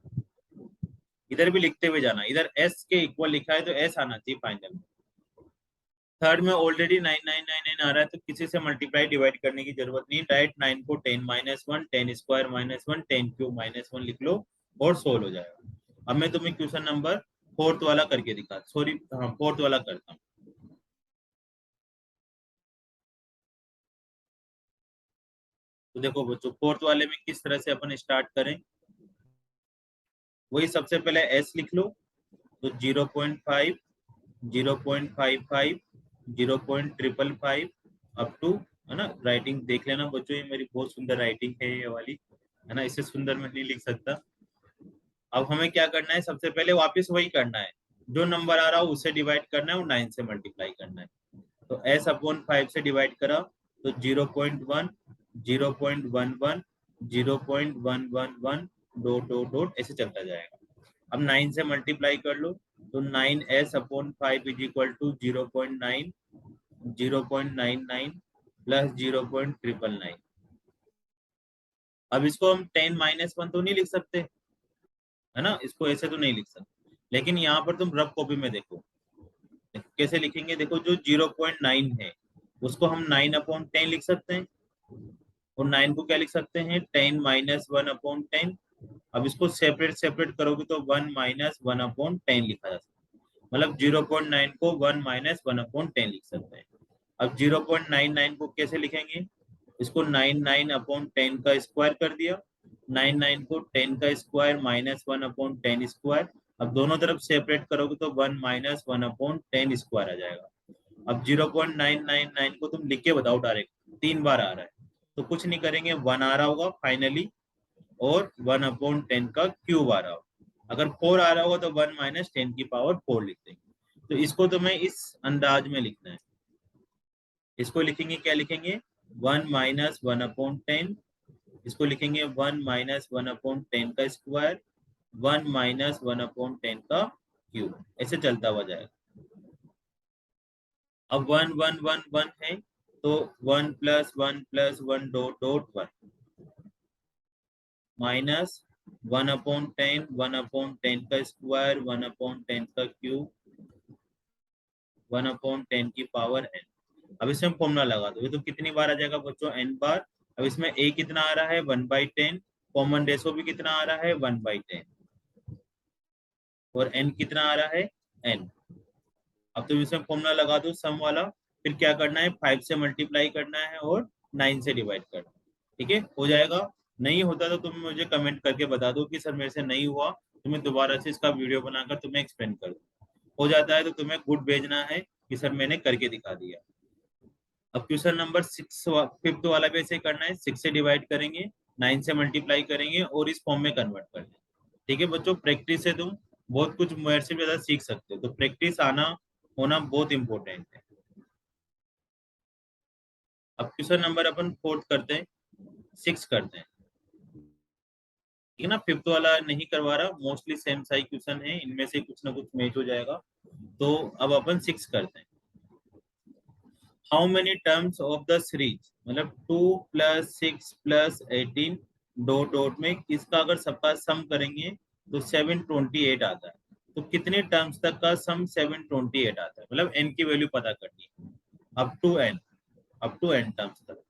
इधर भी लिखते हुए जाना, इधर s के इक्वल लिखा है तो s आना चाहिए फाइनल। थर्ड में ऑलरेडी 9999 आ रहा है, तो किसी से मल्टीप्लाई डिवाइड करने की जरूरत नहीं, डायरेक्ट 9 को 10 minus 1, 10 square minus 1, 10 cube minus 1 लिख लो और सोल्व हो जाएगा। अब मैं तुम्हें क्वेश्चन नंबर 4th वाला करके दिखा, सॉरी हाँ 4th वाला करता हूँ। तो देखो बच्चों, 4th वाले में किस तरह से अपन स्टार्ट करें, वही सबसे पहले s लिख लो, तो 0.5, 0.55, 0.555 अप टू, है ना, राइटिंग देख लेना बच्चों, ये मेरी बहुत सुंदर राइटिंग है ये वाली, है ना, इससे सुंदर मैं नहीं लिख सकता। अब हमें क्या करना है, सबसे पहले वापस वही करना है, जो नंबर आ रहा हो उससे डिवाइड करना है और 9 से मल्टीप्लाई करना है। तो s अपॉन 5 से डिवाइड करा तो 0.1, 0.11, 0.111 डॉट डॉट डॉट ऐसे चलता जाएगा। अब 9 से मल्टीप्लाई कर लो, तो 9s upon 5 is equal to 0.9, 0.99 plus 0.999। अब इसको हम 10 माइनस 1 तो नहीं लिख सकते, है ना, इसको ऐसे तो नहीं लिख सकते, लेकिन यहाँ पर तुम रफ कॉपी में देखो कैसे लिखेंगे। देखो जो 0.9 है उसको हम 9 अपॉन 10 लिख सकते हैं, और 9 को क्या लिख सकते हैं, 10 माइनस 1 अपॉन 10। अब इसको सेपरेट सेपरेट करोगे तो 1 माइनस 1 अपॉन 10 लिखा जा सकता है, मतलब 0.9 को 1 माइनस 1 अपॉन 10 लिख सकते हैं। अब 0.99 को कैसे लिखेंगे, इसको 99 अपॉन 10 का स्क्वायर कर दिया, 99 को 10 का स्क्वायर माइनस 1 अपॉन 10 स्क्वायर। अब दोनों तरफ सेपरेट करोगे तो 1 माइनस 1 अपॉन 10 स्क्वायर आ जाएगा। अब 0.999 को तुम लिख के बताओ डायरेक्ट, 3 बार आ रहा है तो कुछ नहीं करेंगे, 1 आ रहा होगा फाइनली, और 1 अपॉन 10 का क्यूब आ रहा होगा। अगर 4 आ रहा होगा तो 1 माइनस 10 की पावर 4 लिख देंगे। तो इसको तुम्हें इस अंदाज में लिखना है, इसको लिखेंगे, क्या लिखेंगे, 1 माइनस 1 अपॉन 10, इसको लिखेंगे 1 माइनस 1 अपॉन 10 का स्क्वायर, 1 माइनस 1 अपॉन 10 का क्यूब, ऐसे चलता हुआ जाएगा। अब 1 1 1 1 है तो 1 plus 1 plus 1 dot dot 1 minus 1 upon 10, 1 upon 10 का स्क्वायर, 1 अपॉन 10 का क्यूब, 1 अपॉन 10 की पावर n। अब इसमें फॉर्मूला लगा दो, ये तो कितनी बार आ जाएगा बच्चों, n बार। अब इसमें a कितना आ रहा है 1/10, कॉमन रेशो भी कितना आ रहा है 1/10, और n कितना आ रहा है n। अब तो इसमें फॉर्मूला लगा दो सम वाला, फिर क्या करना है, 5 से मल्टीप्लाई करना है और 9 से डिवाइड करना है, ठीक है, हो जाएगा। नहीं होता तो तुम मुझे कमेंट करके बता दो कि सर मेरे से नहीं हुआ, तो मैं दोबारा से इसका वीडियो बनाकर तुम्हें एक्सप्लेन कर दूँ। हो जाता है तो तुम्हें गुड भेजना है कि सर मैंने करके दिखा दिया। अब क्वेश्चन नंबर 5th वाला भी ऐसे करना है, 6 से डिवाइड करेंगे, 9 से मल्टीप्लाई करेंगे और इस फॉर्म में कन्वर्ट कर लेंगे। ठीक है बच्चों, प्रैक्टिस से तुम बहुत कुछ मेरे से ज्यादा सीख सकते हो, तो प्रैक्टिस आना होना बहुत इंपॉर्टेंट है। अब क्वेश्चन नंबर अपन 4th करते हैं, 6 करते हैं, ठीक है ना, 5th वाला नहीं करवा रहा, मोस्टली सेम साइज क्वेश्चन है, इनमें से कुछ ना कुछ मैच हो जाएगा। तो अब अपन 6 करते हैं। How many terms of the series, मतलब 2 + 6 + 18 डॉट डॉट में किसका अगर सबका सम करेंगे तो 728 आता है। तो कितने टर्म्स तक का सम 728 आता है, मतलब n की वैल्यू पता करनी है अप टू n टर्म्स तक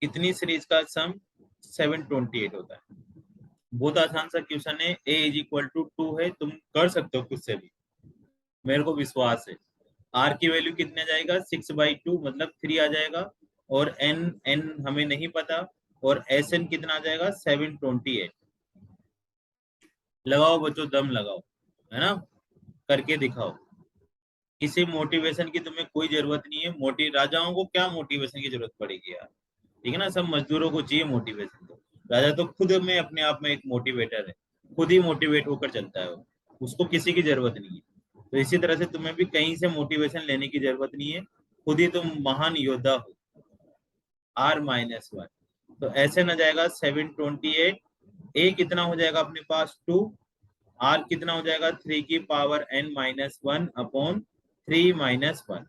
कितनी सीरीज का सम 728 होता है। बहुत आसान सा क्वेश्चन है, a इज इक्वल टू 2 है, तुम कर सकते हो खुद से भी, मेरे को विश्वास है। r की वैल्यू कितने आ जाएगा 6/2 मतलब 3 आ जाएगा, और n हमें नहीं पता, और Sn कितना आ जाएगा 728। लगाओ बच्चों, दम लगाओ, है ना, करके दिखाओ। किसी मोटिवेशन की तुम्हें कोई जरूरत नहीं है, राजाओं को क्या मोटिवेशन की जरूरत पड़ेगी यार, ठीक है ना, सब मजदूरों को चाहिए मोटिवेशन। तो राजा तो खुद में अपने आप में एक मोटिवेटर है, खुद ही मोटिवेट होकर चलता है वो, उसको किसी की जरूरत नहीं है। तो इसी तरह से तुम्हें भी कहीं से मोटिवेशन लेने की जरूरत नहीं है, खुद ही तुम महान योद्धा हो। R-1 तो ऐसे न जाएगा 728, a कितना हो जाएगा अपने पास 2, r कितना हो जाएगा 3 की पावर n-1 अपॉन 3-1,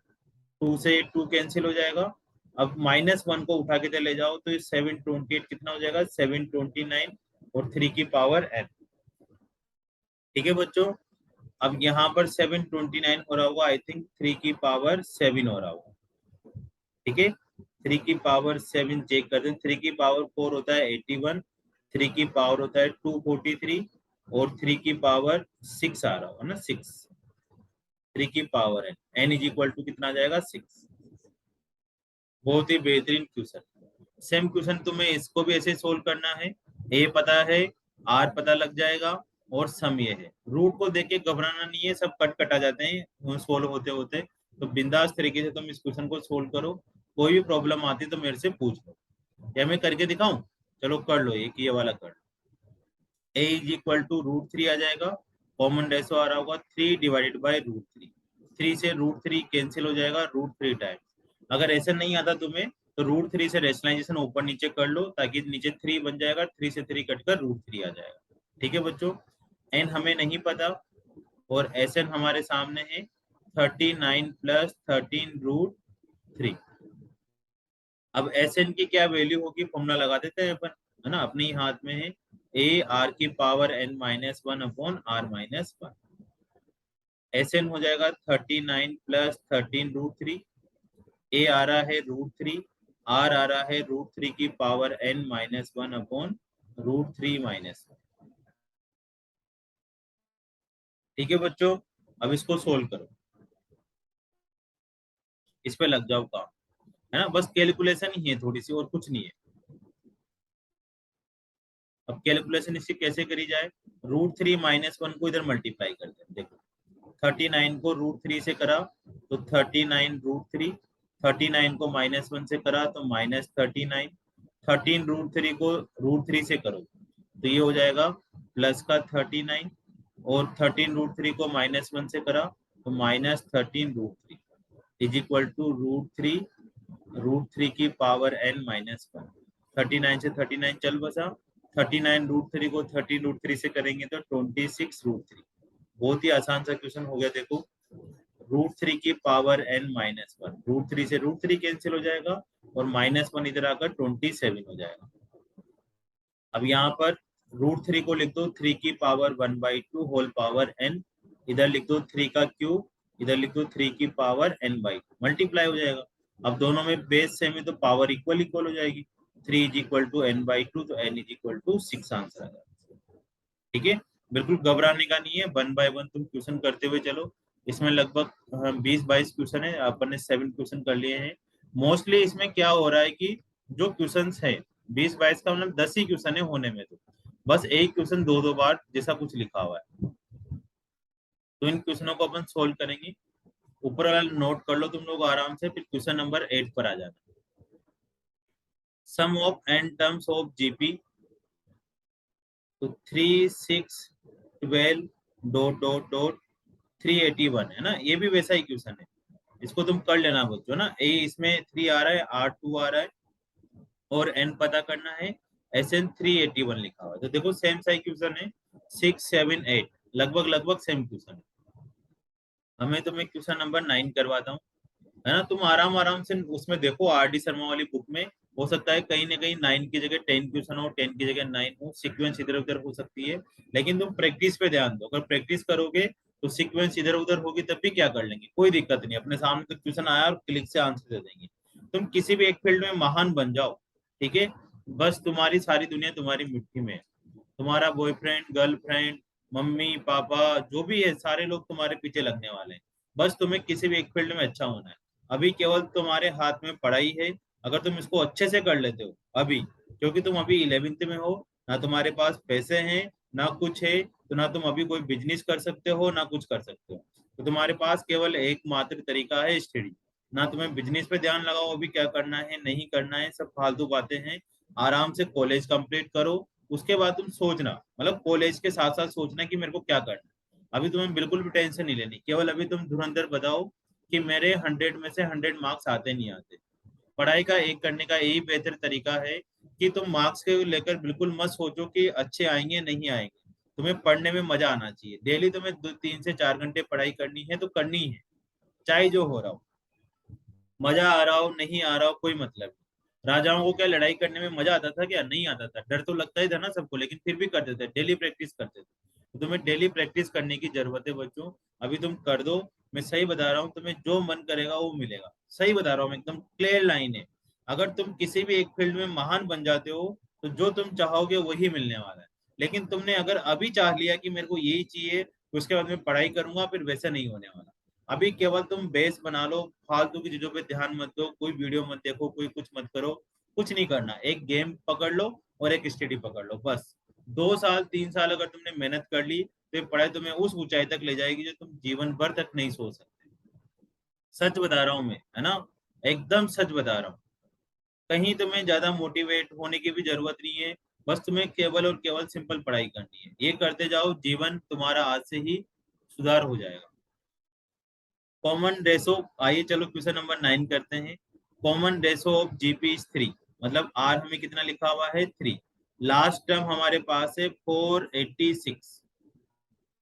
2 से 2 कैंसिल हो जाएगा। अब -1 को उठा के चले जाओ तो 728 कितना हो जाएगा 729, और 3 की पावर n। ठीक है बच्चों, अब यहाँ पर 729 हो रहा होगा, आई थिंक 3 की पावर 7 हो रहा होगा, ठीक है। 3 की पावर 7 चेक करते हैं, 3 की पावर 4 होता है 81, 3 की पावर होता है 243, और 3 की पावर 6 आ रहा होगा ना 6, 3 की पावर है n इज इक्वल टू कितना आ जाएगा 6। बहुत ही बेहतरीन क्वेश्चन। सेम क्वेश्चन तुम्हें इसको भी ऐसे सोल्व करना है, a पता है, r पता लग जाएगा, और सम ये है। रूट को देख के घबराना नहीं है, सब कट कटा जाते हैं सोल्व होते होते। तो बिंदास तरीके से तुम इस क्वेश्चन को सोल्व करो, कोई भी प्रॉब्लम आती तो मेरे से पूछ लो, या मैं करके दिखाऊं। चलो कर लो, एक ये वाला कर लो। a इज इक्वल टू √3 आ जाएगा, कॉमन रेशो आ रहा होगा 3 डिवाइडेड बाई √3, 3 से √3 कैंसिल हो जाएगा √3 टाइम्स। अगर ऐसा नहीं आता तुम्हें तो √3 से रेशनलाइजेशन ऊपर नीचे कर लो, ताकि नीचे 3 बन जाएगा, 3 से 3 कटकर √3 आ जाएगा। ठीक है बच्चों, n हमें नहीं पता, और Sn हमारे सामने है 39 प्लस 13√3। अब Sn की क्या वैल्यू होगी, फॉर्मूला लगा देते हैं अपन, है ना, अपने ही हाथ में है, a r की power n-1 upon r-1। Sn हो जाएगा 39 प्लस 13√3, a आ रहा है √3, r आ रहा है √3 की पावर n-1 अपॉन √3-1। ठीक है बच्चों, अब इसको सोल्व करो, इस पे लग जाओ काम, है ना, बस कैलकुलेशन ही है थोड़ी सी, और कुछ नहीं है। अब कैलकुलेशन इसकी कैसे करी जाए, √3-1 को इधर मल्टीप्लाई करते हैं। देखो 39 को √3 से करा तो 39√3, 39 को -1 से करा तो -39, 13√3 को √3 से करो तो ये हो जाएगा प्लस का 39, और 13√3 को -1 से करा तो -13√3 इज इक्वल टू √3 की पावर n-1। 39 से 39 चल बसा, 39√3 को 13√3 से करेंगे तो 26√3। बहुत ही आसान सा क्वेश्चन हो गया। देखो √3 की पावर n-1, √3 से √3 कैंसिल हो जाएगा, और -1 इधर आकर 27 हो जाएगा। अब यहाँ पर √3 को लिख दो 3 की पावर 1/2 होल पावर n, इधर लिख दो 3 का क्यूब, इधर लिख दो 3 की पावर n/2, मल्टीप्लाई हो जाएगा। अब दोनों में बेस सेम है तो पावर इक्वल इक्वल हो जाएगी, 3 इज इक्वल टू n/2, तो n is equal to 6 answer आ जाएगा। ठीक है, बिल्कुल घबराने का नहीं है, 1 बाय 1 तुम क्वेश्चन करते हुए चलो। इसमें लगभग 20-22 क्वेश्चन है, अपन ने 7 क्वेश्चन कर लिए हैं। मोस्टली इसमें क्या हो रहा है कि जो क्वेश्चन है 20-22 का मतलब 10 ही क्वेश्चन है होने में, तो बस एक क्वेश्चन 2-2 बार जैसा कुछ लिखा हुआ है, तो इन क्वेश्चनों को अपन सोल्व करेंगे। ऊपर वाला नोट कर लो तुम लोग आराम से, फिर क्वेश्चन नंबर 8 पर आ जाना। Sum of n terms of GP, तो 3, 6, 12 डॉट डॉट डॉट 381 है ना, ये भी वैसा ही क्वेश्चन है, इसको तुम कर लेना बच्चों ना। ए इसमें 3 आ रहा है, R2 आ रहा है, और n पता करना है, Sn 381 लिखा हुआ है। तो देखो सेम सा क्वेश्चन है, 6, 7, 8 लगभग लगभग सेम क्वेश्चन है। हमें तो मैं क्वेश्चन नंबर 9 करवाता हूँ, है ना, तुम आराम आराम से उसमें देखो, R डी शर्मा वाली बुक में हो सकता है कहीं ना कहीं 9 की जगह 10 क्वेश्चन हो, 10 की जगह 9 हो, सीक्वेंस इधर उधर हो सकती है, लेकिन तुम प्रैक्टिस पे ध्यान दो। अगर प्रैक्टिस करोगे तो सीक्वेंस इधर उधर होगी तब भी क्या कर लेंगे, कोई दिक्कत नहीं, अपने सामने तो क्वेश्चन आया और क्लिक से आंसर दे देंगे। तुम किसी भी एक फील्ड में महान बन जाओ, ठीक है, बस तुम्हारी सारी दुनिया तुम्हारी मुट्ठी में है। तुम्हारा बॉयफ्रेंड, गर्लफ्रेंड, मम्मी पापा जो भी है, सारे लोग तुम्हारे पीछे लगने वाले हैं। बस तुम्हें किसी भी एक फील्ड में अच्छा होना है। अभी केवल तुम्हारे हाथ में पढ़ाई है, अगर तुम इसको अच्छे से कर लेते हो अभी, क्योंकि तुम अभी 11th में हो, ना तुम्हारे पास पैसे हैं ना कुछ है, तो ना तुम अभी कोई बिजनेस कर सकते हो ना कुछ कर सकते हो, तो तुम्हारे पास केवल एकमात्र तरीका है स्टडी। ना तुम्हें बिजनेस पे ध्यान लगाओ, अभी क्या करना है नहीं करना है, सब फालतू बातें हैं। आराम से कॉलेज कंप्लीट करो, उसके बाद तुम सोचना, मतलब कॉलेज के साथ साथ सोचना कि मेरे को क्या करना है। अभी तुम्हें बिल्कुल भी टेंशन नहीं लेनी, केवल अभी तुम धुरंधर बताओ कि मेरे 100 में से 100 मार्क्स आते नहीं आते। पढ़ाई का एक करने का यही बेहतर तरीका है कि तुम मार्क्स के लेकर बिल्कुल मत सोचो कि अच्छे आएंगे नहीं आएंगे। तुम्हें पढ़ने में मजा आना चाहिए। डेली तुम्हें 3 से 4 घंटे पढ़ाई करनी है तो करनी है, चाहे जो हो रहा हो। मजा आ रहा हो नहीं आ रहा हो कोई मतलब नहीं। राजाओं को क्या लड़ाई करने में मजा आता था क्या, नहीं आता था, डर तो लगता ही था ना सबको, लेकिन फिर भी करते थे, डेली प्रैक्टिस करते थे। तो तुम्हें डेली प्रैक्टिस करने की जरूरत है बच्चों, अभी तुम कर दो। मैं सही बता रहा हूँ, तुम्हें जो मन करेगा वो मिलेगा, सही बता रहा हूँ, एकदम क्लियर लाइन है। अगर तुम किसी भी एक फील्ड में महान बन जाते हो तो जो तुम चाहोगे वही मिलने वाला है। लेकिन तुमने अगर अभी चाह लिया कि मेरे को यही चाहिए तो उसके बाद मैं पढ़ाई करूंगा, फिर वैसा नहीं होने वाला। अभी केवल तुम बेस बना लो, फालतू की चीजों पे ध्यान मत दो, कोई वीडियो मत देखो, कोई कुछ मत करो, कुछ नहीं करना। एक गेम पकड़ लो और एक स्टडी पकड़ लो, बस 2 साल 3 साल अगर तुमने मेहनत कर ली तो ये पढ़ाई तुम्हें उस ऊंचाई तक ले जाएगी जो तुम जीवन भर तक नहीं सोच सकते। सच बता रहा हूँ मैं, है ना, एकदम सच बता रहा हूँ। कहीं तुम्हें ज्यादा मोटिवेट होने की भी जरूरत नहीं है, बस तुम्हें केवल और केवल सिंपल पढ़ाई करनी है, ये करते जाओ, जीवन तुम्हारा आज से ही सुधार हो जाएगा। कॉमन रेशो, आइए चलो क्वेश्चन नंबर 9 करते हैं। Common ratio of GP is 3, मतलब आर हमें कितना लिखा हुआ है 3। लास्ट टर्म हमारे पास है 486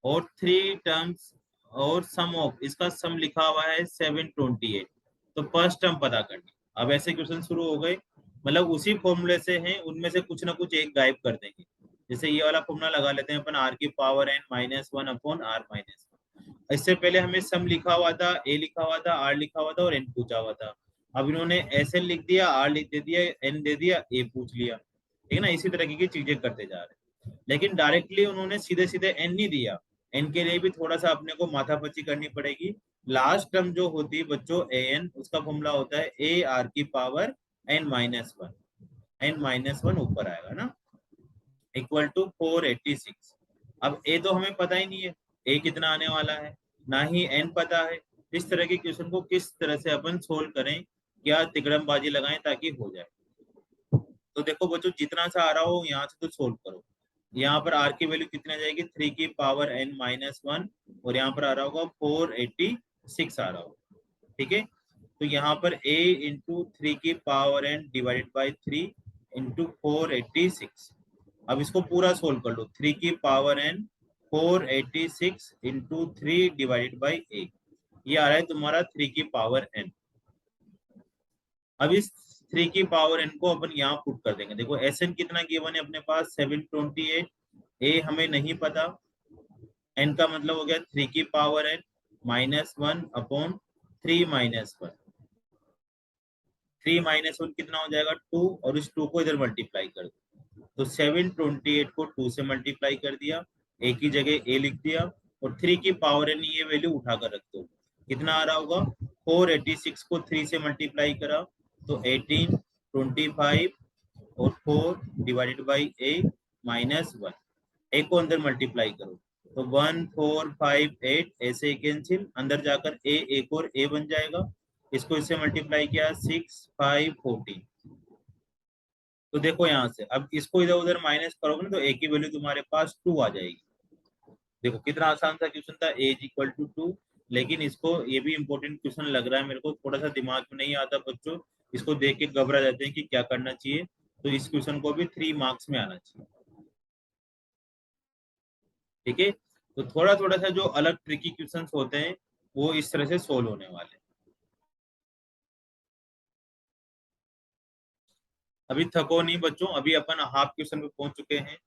और 3 टर्म्स, और सम ऑफ इसका सम लिखा हुआ है 728। तो फर्स्ट टर्म पता करनी। अब ऐसे क्वेश्चन शुरू हो गए, मतलब उसी फॉर्मूले से हैं, उनमें से कुछ ना कुछ एक गायब कर देंगे। जैसे ये वाला फॉर्मूला लगा लेते हैं अपन, आर की power N minus one upon R minus. इससे पहले हमें सम लिखा हुआ था, ए लिखा हुआ था, आर लिखा हुआ था और एन पूछा हुआ था। अब इन्होंने एस एन लिख दिया, आर लिख दे दिया, एन दे दिया, ए पूछ लिया, ठीक है ना, इसी तरह की चीजें करते जा रहे हैं। लेकिन डायरेक्टली उन्होंने सीधे सीधे एन नहीं दिया, एन के लिए भी थोड़ा सा अपने को माथापच्ची करनी पड़ेगी। लास्ट टर्म जो होती है बच्चों ए एन, उसका फॉर्मूला होता है ए आर की power N minus one, N minus one ऊपर आएगा ना, इक्वल टू 486। अब ए तो हमें पता ही नहीं है, ए कितना आने वाला है, ना ही एन पता है। इस तरह के क्वेश्चन को किस तरह से अपन सोल्व करें, क्या तिकड़मबाजी लगाएं ताकि हो जाए। तो देखो बच्चों, जितना सा आ रहा हो यहाँ से तो सोल्व करो। यहाँ पर आर की वैल्यू कितनी आ जाएगी, 3 की पावर एन माइनस वन, और यहाँ पर आ रहा होगा 486 आ रहा होगा, ठीक है। तो यहाँ पर a इंटू 3 की power N divided by 3 into 486। अब इसको पूरा सोल्व कर लो, 3 की power N 486 into 3 divided by A, ये आ रहा है तुम्हारा 3 की पावर एन। अब इस 3 की पावर एन को अपन यहाँ पुट कर देंगे। देखो एस एन कितना गिवन है अपने पास 728, ए हमें नहीं पता, एन का मतलब हो गया 3 की power N minus one upon 3 minus one. 3 minus one कितना हो जाएगा 2, और इस 2 को इधर मल्टीप्लाई कर दो, तो 728 को 2 से मल्टीप्लाई कर दिया, ए की जगह ए लिख दिया, और 3 की पावर एन ये वैल्यू उठाकर रख दो, कितना आ रहा होगा 486 को 3 से मल्टीप्लाई करा तो 18, 25 और 4 divided by A minus one. A को अंदर मल्टीप्लाई करो तो 1 4 5 8, ऐसे कैंसिल, अंदर जाकर ए एक और ए बन जाएगा, इसको इससे मल्टीप्लाई किया 6 5 14। तो देखो यहाँ से अब इसको इधर उधर माइनस करोगे ना तो ए की वैल्यू तुम्हारे पास 2 आ जाएगी। देखो कितना आसान सा क्वेश्चन था, ए इज इक्वल टू 2। लेकिन इसको, ये भी इंपॉर्टेंट क्वेश्चन लग रहा है मेरे को, थोड़ा सा दिमाग में नहीं आता बच्चों, इसको देख के घबरा जाते हैं कि क्या करना चाहिए। तो इस क्वेश्चन को भी 3 मार्क्स में आना चाहिए, ठीक है। तो थोड़ा थोड़ा सा जो अलग ट्रिकी क्वेश्चंस होते हैं वो इस तरह से सोल्व होने वाले हैं। अभी थको नहीं बच्चों, अभी अपन हाफ क्वेश्चन पे पहुंच चुके हैं।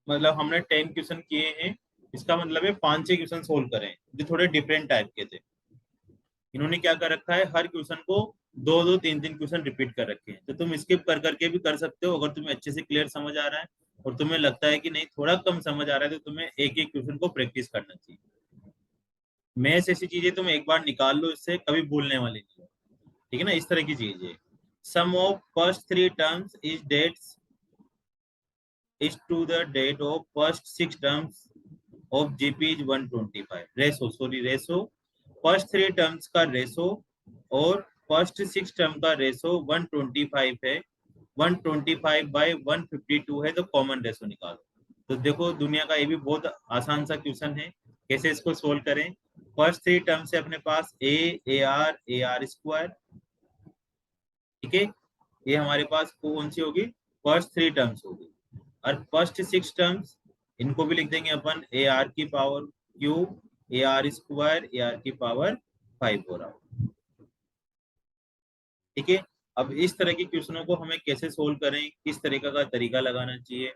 मतलब हमने 10 क्वेश्चन किए हैं, इसका मतलब है 5-6 क्वेश्चन सोल्व करे हैं, जो थोड़े डिफरेंट टाइप के थे। इन्होंने क्या कर रखा है, हर क्वेश्चन को 2-2 3-3 क्वेश्चन रिपीट कर रखे हैं। तो तुम स्किप कर करके भी कर सकते हो, अगर तुम्हें अच्छे से क्लियर समझ आ रहा है और तुम्हें लगता है कि नहीं थोड़ा कम समझ आ रहा है, तो तुम्हें एक एक क्वेश्चन को प्रैक्टिस करना चाहिए। मैथ्स ऐसी चीजें तुम एक बार निकाल लो, इससे कभी भूलने वाली नहीं है। ठीक है ना, इस तरह की चीज है। Sum of first 3 terms is that's is to the date of first 6 terms of GP is 125 ratio, sorry ratio, first 3 terms का रेसो और फर्स्ट 6 टर्म का रेसो 125 है। 125 बाय 152 है, तो कॉमन रेसो निकालो। तो देखो दुनिया का ये भी बहुत आसान सा क्वेश्चन है, कैसे इसको सोल्व करें। फर्स्ट 3 टर्म से अपने पास ए आर स्क्वायर, ठीक है, ये हमारे पास कौन सी होगी, फर्स्ट 3 टर्म्स होगी। और फर्स्ट 6 टर्म्स, इनको भी लिख देंगे अपन ए आर की पावर क्यू, ए आर स्क्वायर, ए आर की पावर 5 हो रहा हो। ठीक है, अब इस तरह के क्वेश्चनों को हमें कैसे सोल्व करें, किस तरीका का तरीका लगाना चाहिए,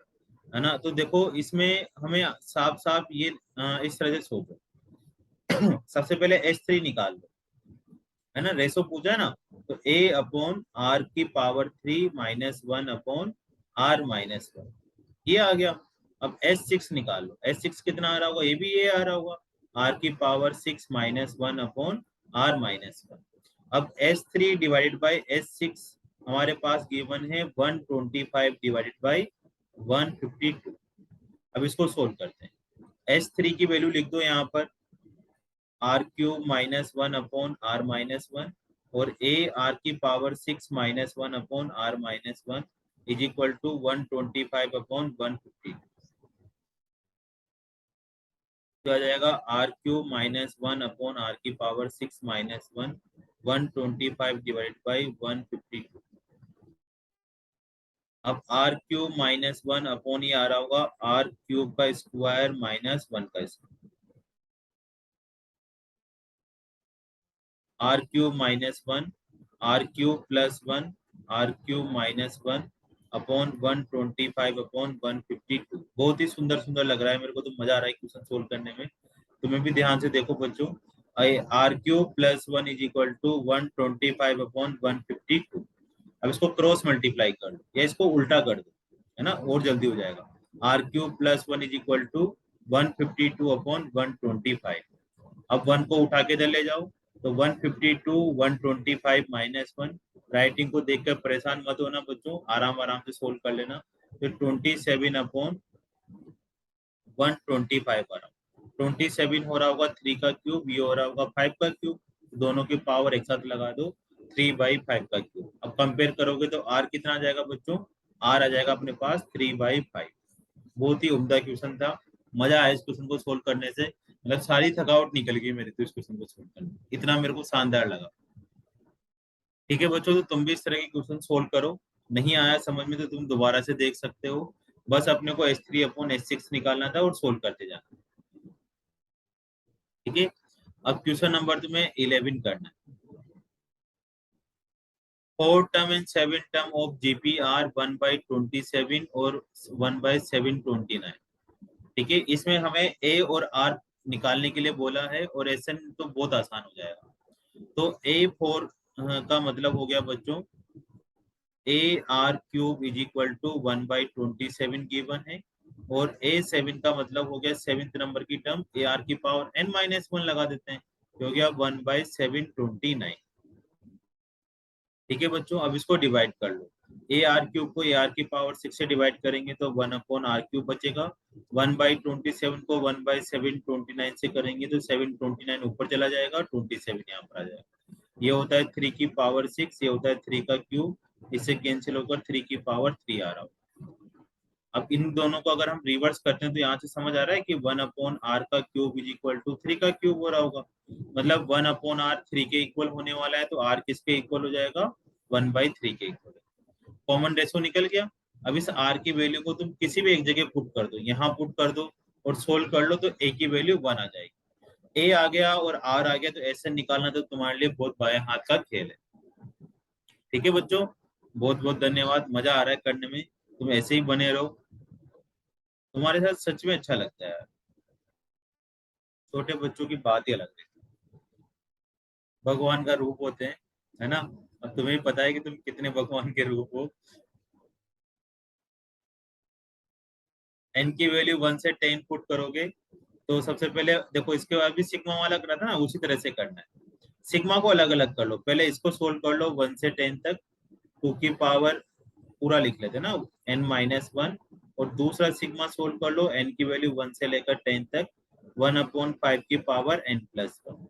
है ना। तो देखो इसमें हमें साफ साफ ये इस तरह से सोचो। सबसे पहले H3 निकाल लो, है ना, रेशो पूछा है ना। तो a अपॉन आर की power 3 minus 1 upon R minus 1, ये आ गया। अब S6 निकाल लो, S6 कितना आ रहा होगा, ये भी ये आ रहा होगा, आर की power 6 minus 1 upon R minus 1। अब S3 डिवाइडेड बाई S6 हमारे पास गिवन है 125 डिवाइडेड बाई 152। अब इसको सोल्व करते हैं। S3 की वैल्यू लिख दो यहाँ पर, R cube minus 1 upon R minus 1, और ए आर की power 6 minus 1 upon R minus 1 is equal to 125 upon 150। तो आ जाएगा R cube minus 1 upon R की पावर 6 माइनस 1, 125 डिवाइड बाई 152। अब आर क्यूब माइनस 1 अपॉन ये आ रहा होगा आर क्यूब का स्क्वायर माइनस 1 का square, R cube minus 1, R cube plus 1, R cube minus 1 upon 125 upon 152। बहुत ही सुंदर सुंदर लग रहा है मेरे को, तो मजा आ रहा है क्वेश्चन सोल्व करने में। तुम्हें भी ध्यान से देखो बच्चों। R cube plus 1 is equal to 125 upon 152। अब इसको क्रॉस मल्टीप्लाई कर दो या इसको उल्टा कर दो, है ना, और जल्दी हो जाएगा। R cube plus 1 is equal to 152 upon 125। अब 1 को उठा के इधर ले जाओ, तो 152 125 माइनस 1। राइटिंग को देखकर परेशान मत होना बच्चों, आराम आराम से सोल्व कर लेना। तो 27 अपॉन 125 आ रहा, 27 हो रहा होगा 3 का क्यूब, ये हो रहा होगा 5 का क्यूब, दोनों की पावर एक साथ लगा दो, 3/5 का क्यूब। अब कंपेयर करोगे तो आर कितना आ जाएगा बच्चों, आर आ जाएगा अपने पास 3/5। बहुत ही उम्दा क्वेश्चन था, मजा आया इस क्वेश्चन को सोल्व करने से। मतलब सारी थकावट निकल गई मेरी तो इस क्वेश्चन को सोल्व करने में, इतना मेरे को शानदार लगा। ठीक है बच्चों, तो तुम भी इस तरह के क्वेश्चन सोल्व करो। नहीं आया समझ में तो तुम दोबारा से देख सकते हो। बस अपने को H3 अपॉन H6 निकालना था और सोल्व करते जाना। ठीक है, अब क्वेश्चन नंबर तुम्हें 11 करना है। 4 term and 7 term of GP R 1/27 और 1/729। ठीक है, इसमें हमें ए और आर निकालने के लिए बोला है, और एस एन तो बहुत आसान हो जाएगा। तो A4 का मतलब हो गया बच्चों, A R cube is equal to 1/27 given है, और A7 का मतलब हो गया 7th नंबर की टर्म ए आर की पावर n-1 लगा देते हैं, तो हो गया 1/729। ठीक है बच्चों, अब इसको डिवाइड कर लो। ए आर क्यूब को ए आर की पावर 6 से डिवाइड करेंगे तो 1 अपॉन आर क्यूब बचेगा। 1/27 को 1/729 से करेंगे तो 729 ऊपर चला जाएगा, 27 यहाँ पर आ जाएगा। ये होता है 3 की पावर 6, ये होता है 3 का क्यूब, इससे कैंसिल होकर 3 की पावर 3 आ रहा हो। अब इन दोनों को अगर हम रिवर्स करते हैं तो यहाँ से समझ आ रहा है कि 1 अपॉन आर का क्यूब इज इक्वल टू 3 का क्यूब हो रहा होगा। मतलब 1 अपॉन आर 3 के इक्वल होने वाला है, तो आर किसके इक्वल हो जाएगा, 1/3 के इक्वल। कॉमन रेशो निकल गया। अब इस आर की वैल्यू को तुम किसी भी एक जगह पुट कर दो, यहाँ पुट कर दो और सोल्व कर लो, तो ए की वैल्यू 1 आ जाएगी। ए आ गया और आर आ गया, तो ऐसे निकालना तो तुम्हारे लिए बहुत बाएं हाथ का खेल है। ठीक है बच्चों, बहुत बहुत धन्यवाद, मजा आ रहा है करने में, तुम ऐसे ही बने रहो, तुम्हारे साथ सच में अच्छा लगता है यार। छोटे बच्चों की बात ही अलग है, भगवान का रूप होते हैं, है ना। अब तुम्हें पता है कि तुम कितने भगवान के रूप हो। एन की वैल्यू 1 से 10 पुट करोगे तो सबसे पहले देखो, इसके बाद भी सिग्मा वाला करा था ना, उसी तरह से करना है। सिग्मा को अलग अलग कर लो, पहले इसको सोल्व कर लो 1 से 10 तक, 2 की पावर पूरा लिख लेते हैं ना, n-1। और दूसरा सिग्मा सोल्व कर लो, n की वैल्यू 1 से लेकर 10 तक, 1/5 की पावर n+1।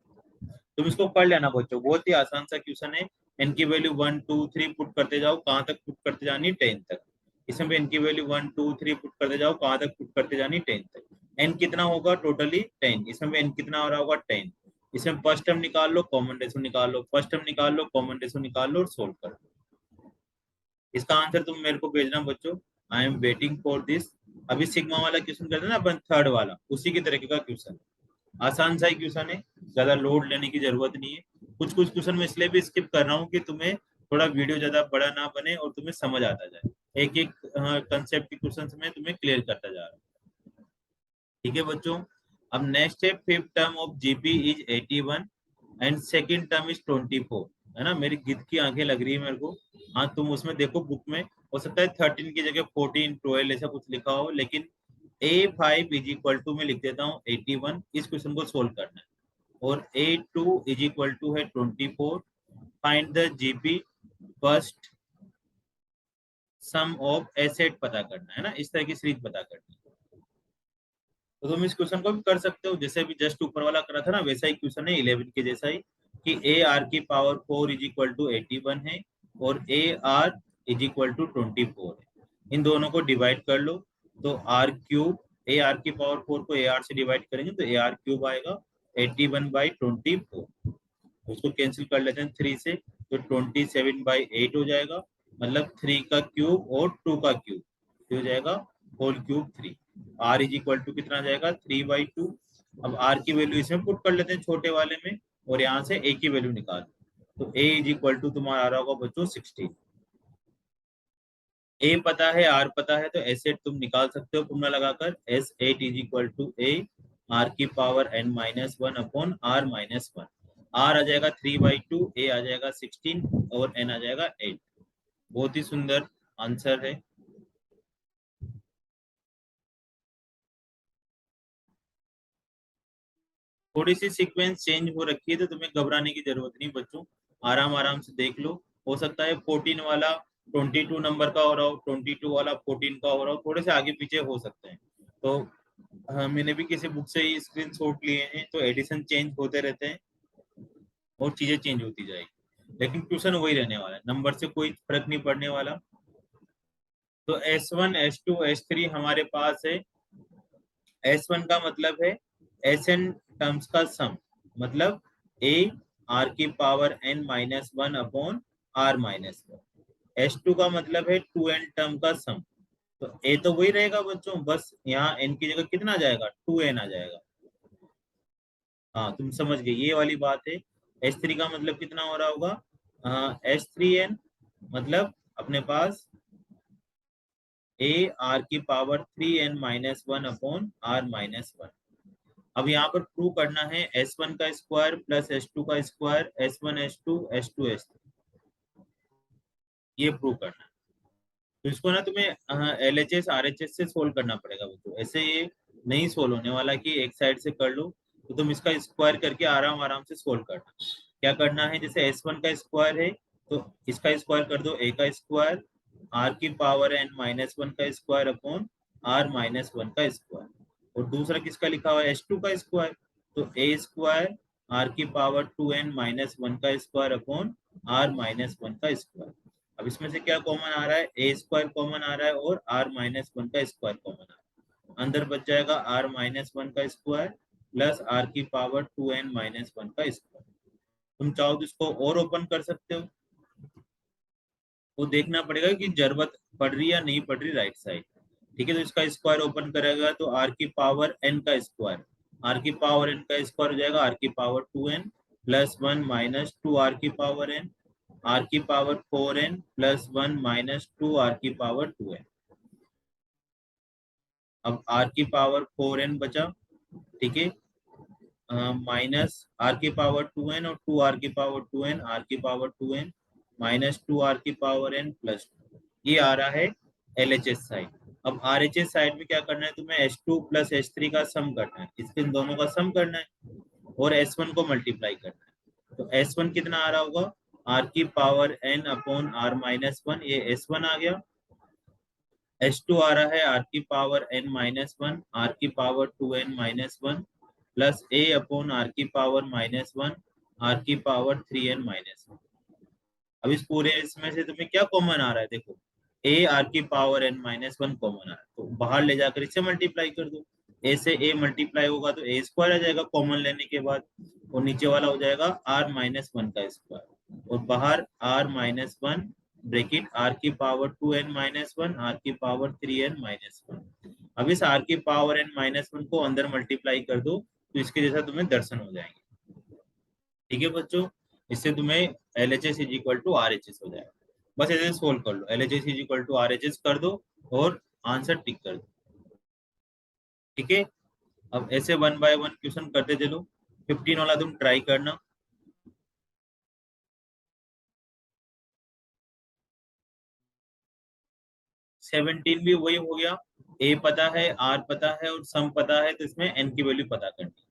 तुम इसको कर लेना बच्चों, बहुत ही आसान सा क्वेश्चन है। n की वैल्यू 1 2 3 पुट करते जाओ, कहाँ तक पुट करते जानी, 10 तक। इसमें n की वैल्यू 1 2 3 पुट करते जाओ, कहाँ तक पुट करते जानी, 10 तक। n कितना होगा टोटली 10, इसमें n कितना हो रहा होगा 10। इसमें फर्स्ट टर्म निकाल लो, कॉमन रेशो निकाल लो, फर्स्ट टर्म निकाल लो, कॉमन रेशो निकाल लो और सोल्व करो। इसका आंसर तुम मेरे को भेजना बच्चों, I am waiting for this. अभी सिग्मा वाला क्वेश्चन करते हैं ना अपन, थर्ड वाला, उसी की तरीके का क्वेश्चन, आसान सा ही क्वेश्चन है, ज्यादा लोड लेने की जरूरत नहीं है। कुछ कुछ क्वेश्चन में इसलिए भी स्किप कर रहा हूँ कि तुम्हें थोड़ा वीडियो ज्यादा बड़ा ना बने और तुम्हें समझ आता जाए, एक एक कंसेप्ट के क्वेश्चन में तुम्हें क्लियर करता जा रहा है। ठीक है बच्चों। अब नेक्स्ट है, fifth term of GP is 81 and second term is 24, है ना। मेरी गिद्ध की आंखें लग रही है मेरे को। हाँ तुम उसमें देखो बुक में, हो सकता है 13 की जगह 14 12 ऐसा कुछ लिखा हो, लेकिन A5 = में लिख देता हूँ 81, इस क्वेश्चन को सोल्व करना है। और A2 = है 24, find the GP first sum of S eight पता करना है ना, इस तरह की सीरीज पता करनी है। तो तुम इस क्वेश्चन को भी कर सकते हो, जैसे अभी जस्ट ऊपर वाला करा था ना, वैसा ही क्वेश्चन है 11 के जैसा ही, कि AR⁴ है और AR = 24 है। इन दोनों को डिवाइड कर लो, तो R³ AR⁴ को AR से डिवाइड करेंगे तो AR³ आएगा 81/24। उसको कैंसिल कर लेते हैं 3 से, तो 27/8 हो जाएगा, मतलब 3 का क्यूब और 2 का क्यूब, हो जाएगा होल क्यूब 3। R = कितना आ जाएगा 3/2। अब R की वैल्यू इसमें पुट कर लेते हैं छोटे वाले में, और यहाँ से A की वैल्यू निकाल, तो A = तुम्हारा आ रहा होगा बच्चों 16। A पता है, R पता है, तो एसेट तुम निकाल सकते हो फॉर्मूला लगाकर, S8 = A R⁴ R आ जाएगा 3/2, A आ जाएगा 16 और N आ जाएगा 8। बहुत ही सुंदर आंसर है। थोड़ी सी सीक्वेंस चेंज हो रखी है, तो तुम्हें घबराने की जरूरत नहीं बच्चों, आराम आराम से देख लो। हो सकता है 14 वाला 22 नंबर का हो रहा हो, 22 वाला 14 का हो रहा हो, थोड़े से आगे पीछे हो सकते हैं। तो हाँ, मैंने भी किसी बुक से ही स्क्रीन शॉट लिए हैं, तो एडिशन चेंज होते रहते हैं और चीजें चेंज होती जाएगी, लेकिन क्वेश्चन वही रहने वाला है, नंबर से कोई फर्क नहीं पड़ने वाला। तो S1 S2 S3 हमारे पास है। S1 का मतलब है Sn टर्म्स का सम, मतलब A R⁴ S2 का मतलब है 2n टर्म का सम, तो A तो वही रहेगा बच्चों, बस यहाँ n की जगह कितना आ जाएगा 2n आ जाएगा। हाँ तुम समझ गए, ये वाली बात है। S3 का मतलब कितना हो रहा होगा, S3n, मतलब अपने पास AR⁴ अब यहाँ पर प्रूव करना है S1 का स्क्वायर प्लस S2 का square, S1 S2 S2 S3, ये प्रूव करना है। तो इसको ना तुम्हें LHS RHS से सोल्व करना पड़ेगा बच्चों, ऐसे ये नहीं सोल्व होने वाला कि एक साइड से कर लो। तो तुम इसका स्क्वायर करके आराम आराम से सोल्व करना। क्या करना है, जैसे S1 का स्क्वायर है तो इसका स्क्वायर कर दो, A का स्क्वायर R⁴ का स्क्वायर अपॉन R-1 का स्क्वायर, और दूसरा किसका लिखा हुआ है S2 का स्क्वायर, तो A² R⁴ का स्क्वायर अपॉन R-1 का स्क्वायर। अब इसमें से क्या कॉमन आ रहा है, A² कॉमन आ रहा है और R-1 का स्क्वायर कॉमन आ रहा है, अंदर बच जाएगा R-1 का स्क्वायर प्लस R⁴ का स्क्वायर। तुम चाहो तो इसको और ओपन कर सकते हो, वो देखना पड़ेगा कि जरूरत पड़ रही या नहीं पड़ रही राइट साइड। ठीक है, तो इसका स्क्वायर ओपन करेगा तो R⁴ का स्क्वायर, R⁴ का स्क्वायर हो जाएगा R⁴ 2n +1 - 2 R⁴ n R की power 4n plus 1 minus 2 R की पावर 2n। अब आर की पावर 4n बचा, ठीक है, माइनस आर की पावर 2n और 2 आर की पावर 2n, आर की पावर 2n माइनस 2 आर की पावर n प्लस 2। ये आ रहा है LHS साइड। अब RHS साइड में क्या करना है तुम्हें, H2 प्लस H3 का सम करना है, इसके दोनों का सम करना है और S1 को मल्टीप्लाई करना है। तो S1 कितना आ रहा होगा, आर की power n upon R minus 1, ये S1 आ गया। H2 आ रहा है आर की पावर n माइनस 1, आर की power 2n minus 1 plus a upon R की पावर माइनस 1, आर की पावर 3n माइनस 1। अब इस पूरे इसमें से तुम्हें क्या कॉमन आ रहा है, देखो a आर की पावर n माइनस 1 कॉमन आ रहा है, तो बाहर ले जाकर इसे मल्टीप्लाई कर दो। a से a मल्टीप्लाई होगा तो a स्क्वायर आ जाएगा कॉमन लेने के बाद, और नीचे वाला हो जाएगा r माइनस 1 का स्क्वायर, और बाहर r माइनस 1 ब्रेकेट आर की पावर 2n माइनस 1, आर की पावर 3n माइनस 1। अब इस आर की पावर n माइनस 1 को अंदर मल्टीप्लाई कर दो तो इसके जैसा तुम्हें दर्शन हो जाएंगे। ठीक है बच्चों, इससे तुम्हें LHS is equal to RHS हो जाएगा। बस ऐसे सोल्व कर लो, LHS is equal to RHS कर दो और आंसर टिक कर दो। ठीक है, अब ऐसे 1 बाय 1 क्वेश्चन करते चलो। 15 वाला तुम ट्राई करना। 17 भी वही हो गया, A पता है, R पता है और सम पता है, तो इसमें N की वैल्यू पता करनी है।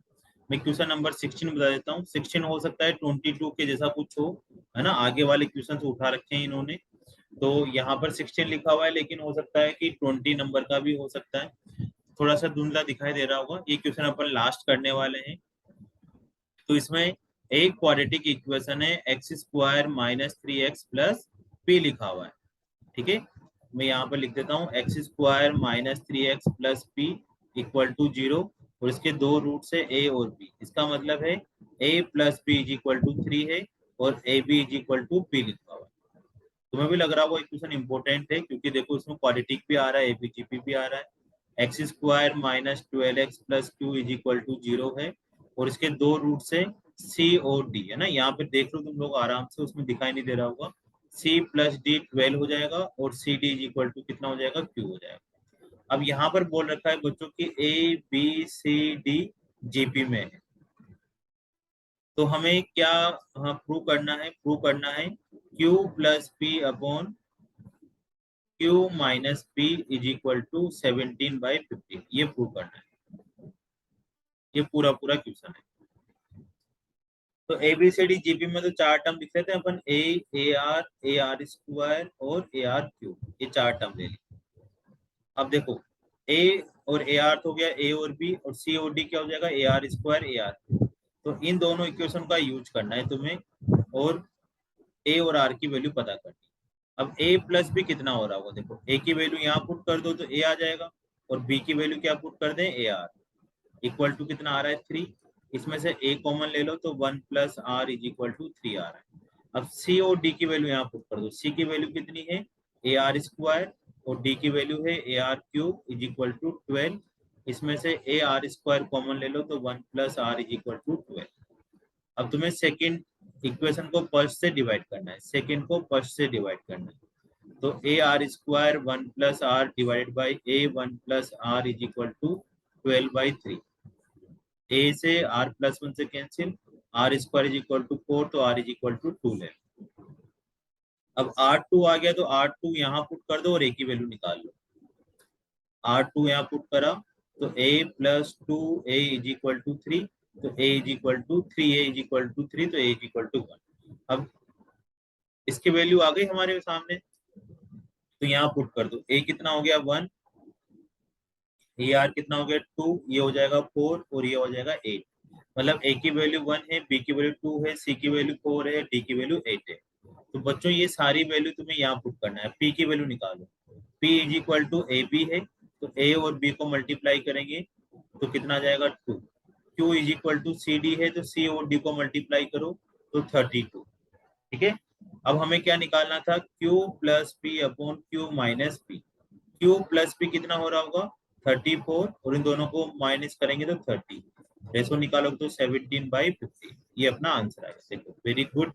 मैं क्वेश्चन नंबर 16 बता देता हूँ। 16 हो सकता है 22 के जैसा कुछ हो, है ना, आगे वाले क्वेश्चन उठा रखे हैं इन्होंने, तो यहाँ पर 16 लिखा हुआ है, लेकिन हो सकता है कि 20 नंबर का भी हो सकता है। थोड़ा सा धुंधला दिखाई दे रहा होगा। ये क्वेश्चन अपन लास्ट करने वाले हैं। तो इसमें एक क्वाड्रेटिक इक्वेशन है, x square minus 3x plus P लिखा हुआ है। ठीक है, मैं यहाँ पर लिख देता हूँ, x square minus 3x plus P equal to 0, और इसके दो रूट है a और b। इसका मतलब है a plus B is equal to 3 है और A B is equal to P लिखा हुआ है। तुम्हें भी लग रहा होगा इक्वेशन इंपॉर्टेंट है, क्योंकि देखो इसमें क्वाड्रेटिक भी आ रहा है, एबीजीपी भी आ रहा है। X square minus 12x plus 2 is equal to 0 है, और इसके दो रूट से सी और डी, है ना, यहाँ पे देख लो तुम लोग आराम से, उसमें दिखाई नहीं दे रहा होगा। सी प्लस डी 12 हो जाएगा और C D is equal to कितना हो जाएगा, क्यू हो जाएगा। अब यहाँ पर बोल रखा है बच्चों की A B C D GP में है, तो हमें क्या प्रूव करना है, प्रूव करना है Q plus P upon Q minus P is equal to 17/15, ये प्रूव करना है। ये पूरा पूरा क्वेश्चन है। तो ABCD जीपी में तो चार टर्म लिख लेते हैं अपन, ए आर स्क्वायर और ए आर क्यूब, ये चार टर्म ले ली। अब देखो ए और ए आर हो गया, ए और बी, और सी और डी क्या हो जाएगा, ए आर स्क्वायर ए आर। तो इन दोनों इक्वेशन का यूज करना है तुम्हें, और ए और आर की वैल्यू पता करनी है। अब ए प्लस बी कितना हो रहा होगा, देखो ए की वैल्यू यहाँ पुट कर दो तो ए आ जाएगा, और बी की वैल्यू क्या पुट कर दें, ए आर, इक्वल टू कितना आ रहा है 3। इसमें से ए कॉमन ले लो तो 1 plus R is equal to 3 आ रहा है। अब सी और डी की वैल्यू यहाँ पुट कर दो। सी की वैल्यू कितनी है, ए आर स्क्वायर, और डी की वैल्यू है A R cube is equal to 12। इसमें से ए आर स्क्वायर कॉमन ले लो तो 1 plus R is equal to 12। अब तुम्हें सेकेंड इक्वेशन को फर्स्ट से डिवाइड करना है, सेकेंड को फर्स्ट से डिवाइड करना है। तो A R square 1 plus R divided by A 1 plus R is equal to 12/3। A से आर प्लस 1 से cancel, R square is equal to 4, तो आर इज इक्वल टू 2 ले। अब आर टू आ गया तो आर टू यहाँ पुट कर दो और ए की वैल्यू निकाल लो। आर टू यहाँ पुट करा तो A plus 2 A is equal to 3, तो A is equal to 3, A is equal to 3, तो ए इज इक्वल टू 1। अब इसकी वैल्यू आ गई हमारे सामने, तो यहाँ पुट कर दो। ए कितना हो गया 1, ए आर कितना हो गया 2, ये हो जाएगा 4 और ये हो जाएगा 8। मतलब ए की वैल्यू 1 है, बी की वैल्यू 2 है, सी की वैल्यू 4 है, डी की वैल्यू 8 है। तो बच्चों ये सारी वैल्यू तुम्हें यहाँ पुट करना है। पी की वैल्यू निकालो, P is equal to A B है, तो ए और बी को मल्टीप्लाई करेंगे तो कितना आ जाएगा 2। Q is equal to C D है, तो सी और डी को मल्टीप्लाई करो तो 32। ठीक है, अब हमें क्या निकालना था, Q plus P upon Q minus P. Q plus P कितना हो रहा होगा 34, और इन दोनों को माइनस करेंगे तो 30। रेशो निकालोगे तो 17/15। ये अपना आंसर आएगा। देखो वेरी गुड,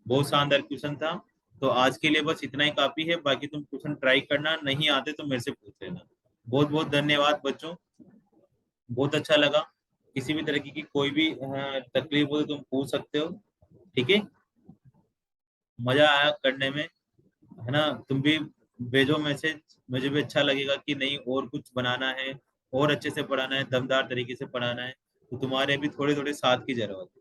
बहुत शानदार क्वेश्चन था। तो आज के लिए बस इतना ही काफी है, बाकी तुम क्वेश्चन ट्राई करना, नहीं आते तो मेरे से पूछ लेना। बहुत बहुत धन्यवाद बच्चों, बहुत अच्छा लगा। किसी भी तरीके की कोई भी तकलीफ हो तो तुम पूछ सकते हो, ठीक है। मजा आया करने में, है ना। तुम भी भेजो मैसेज, मुझे भी अच्छा लगेगा कि नहीं और कुछ बनाना है, और अच्छे से पढ़ाना है, दमदार तरीके से पढ़ाना है, तो तुम्हारे भी थोड़े थोड़े साथ की जरूरत है।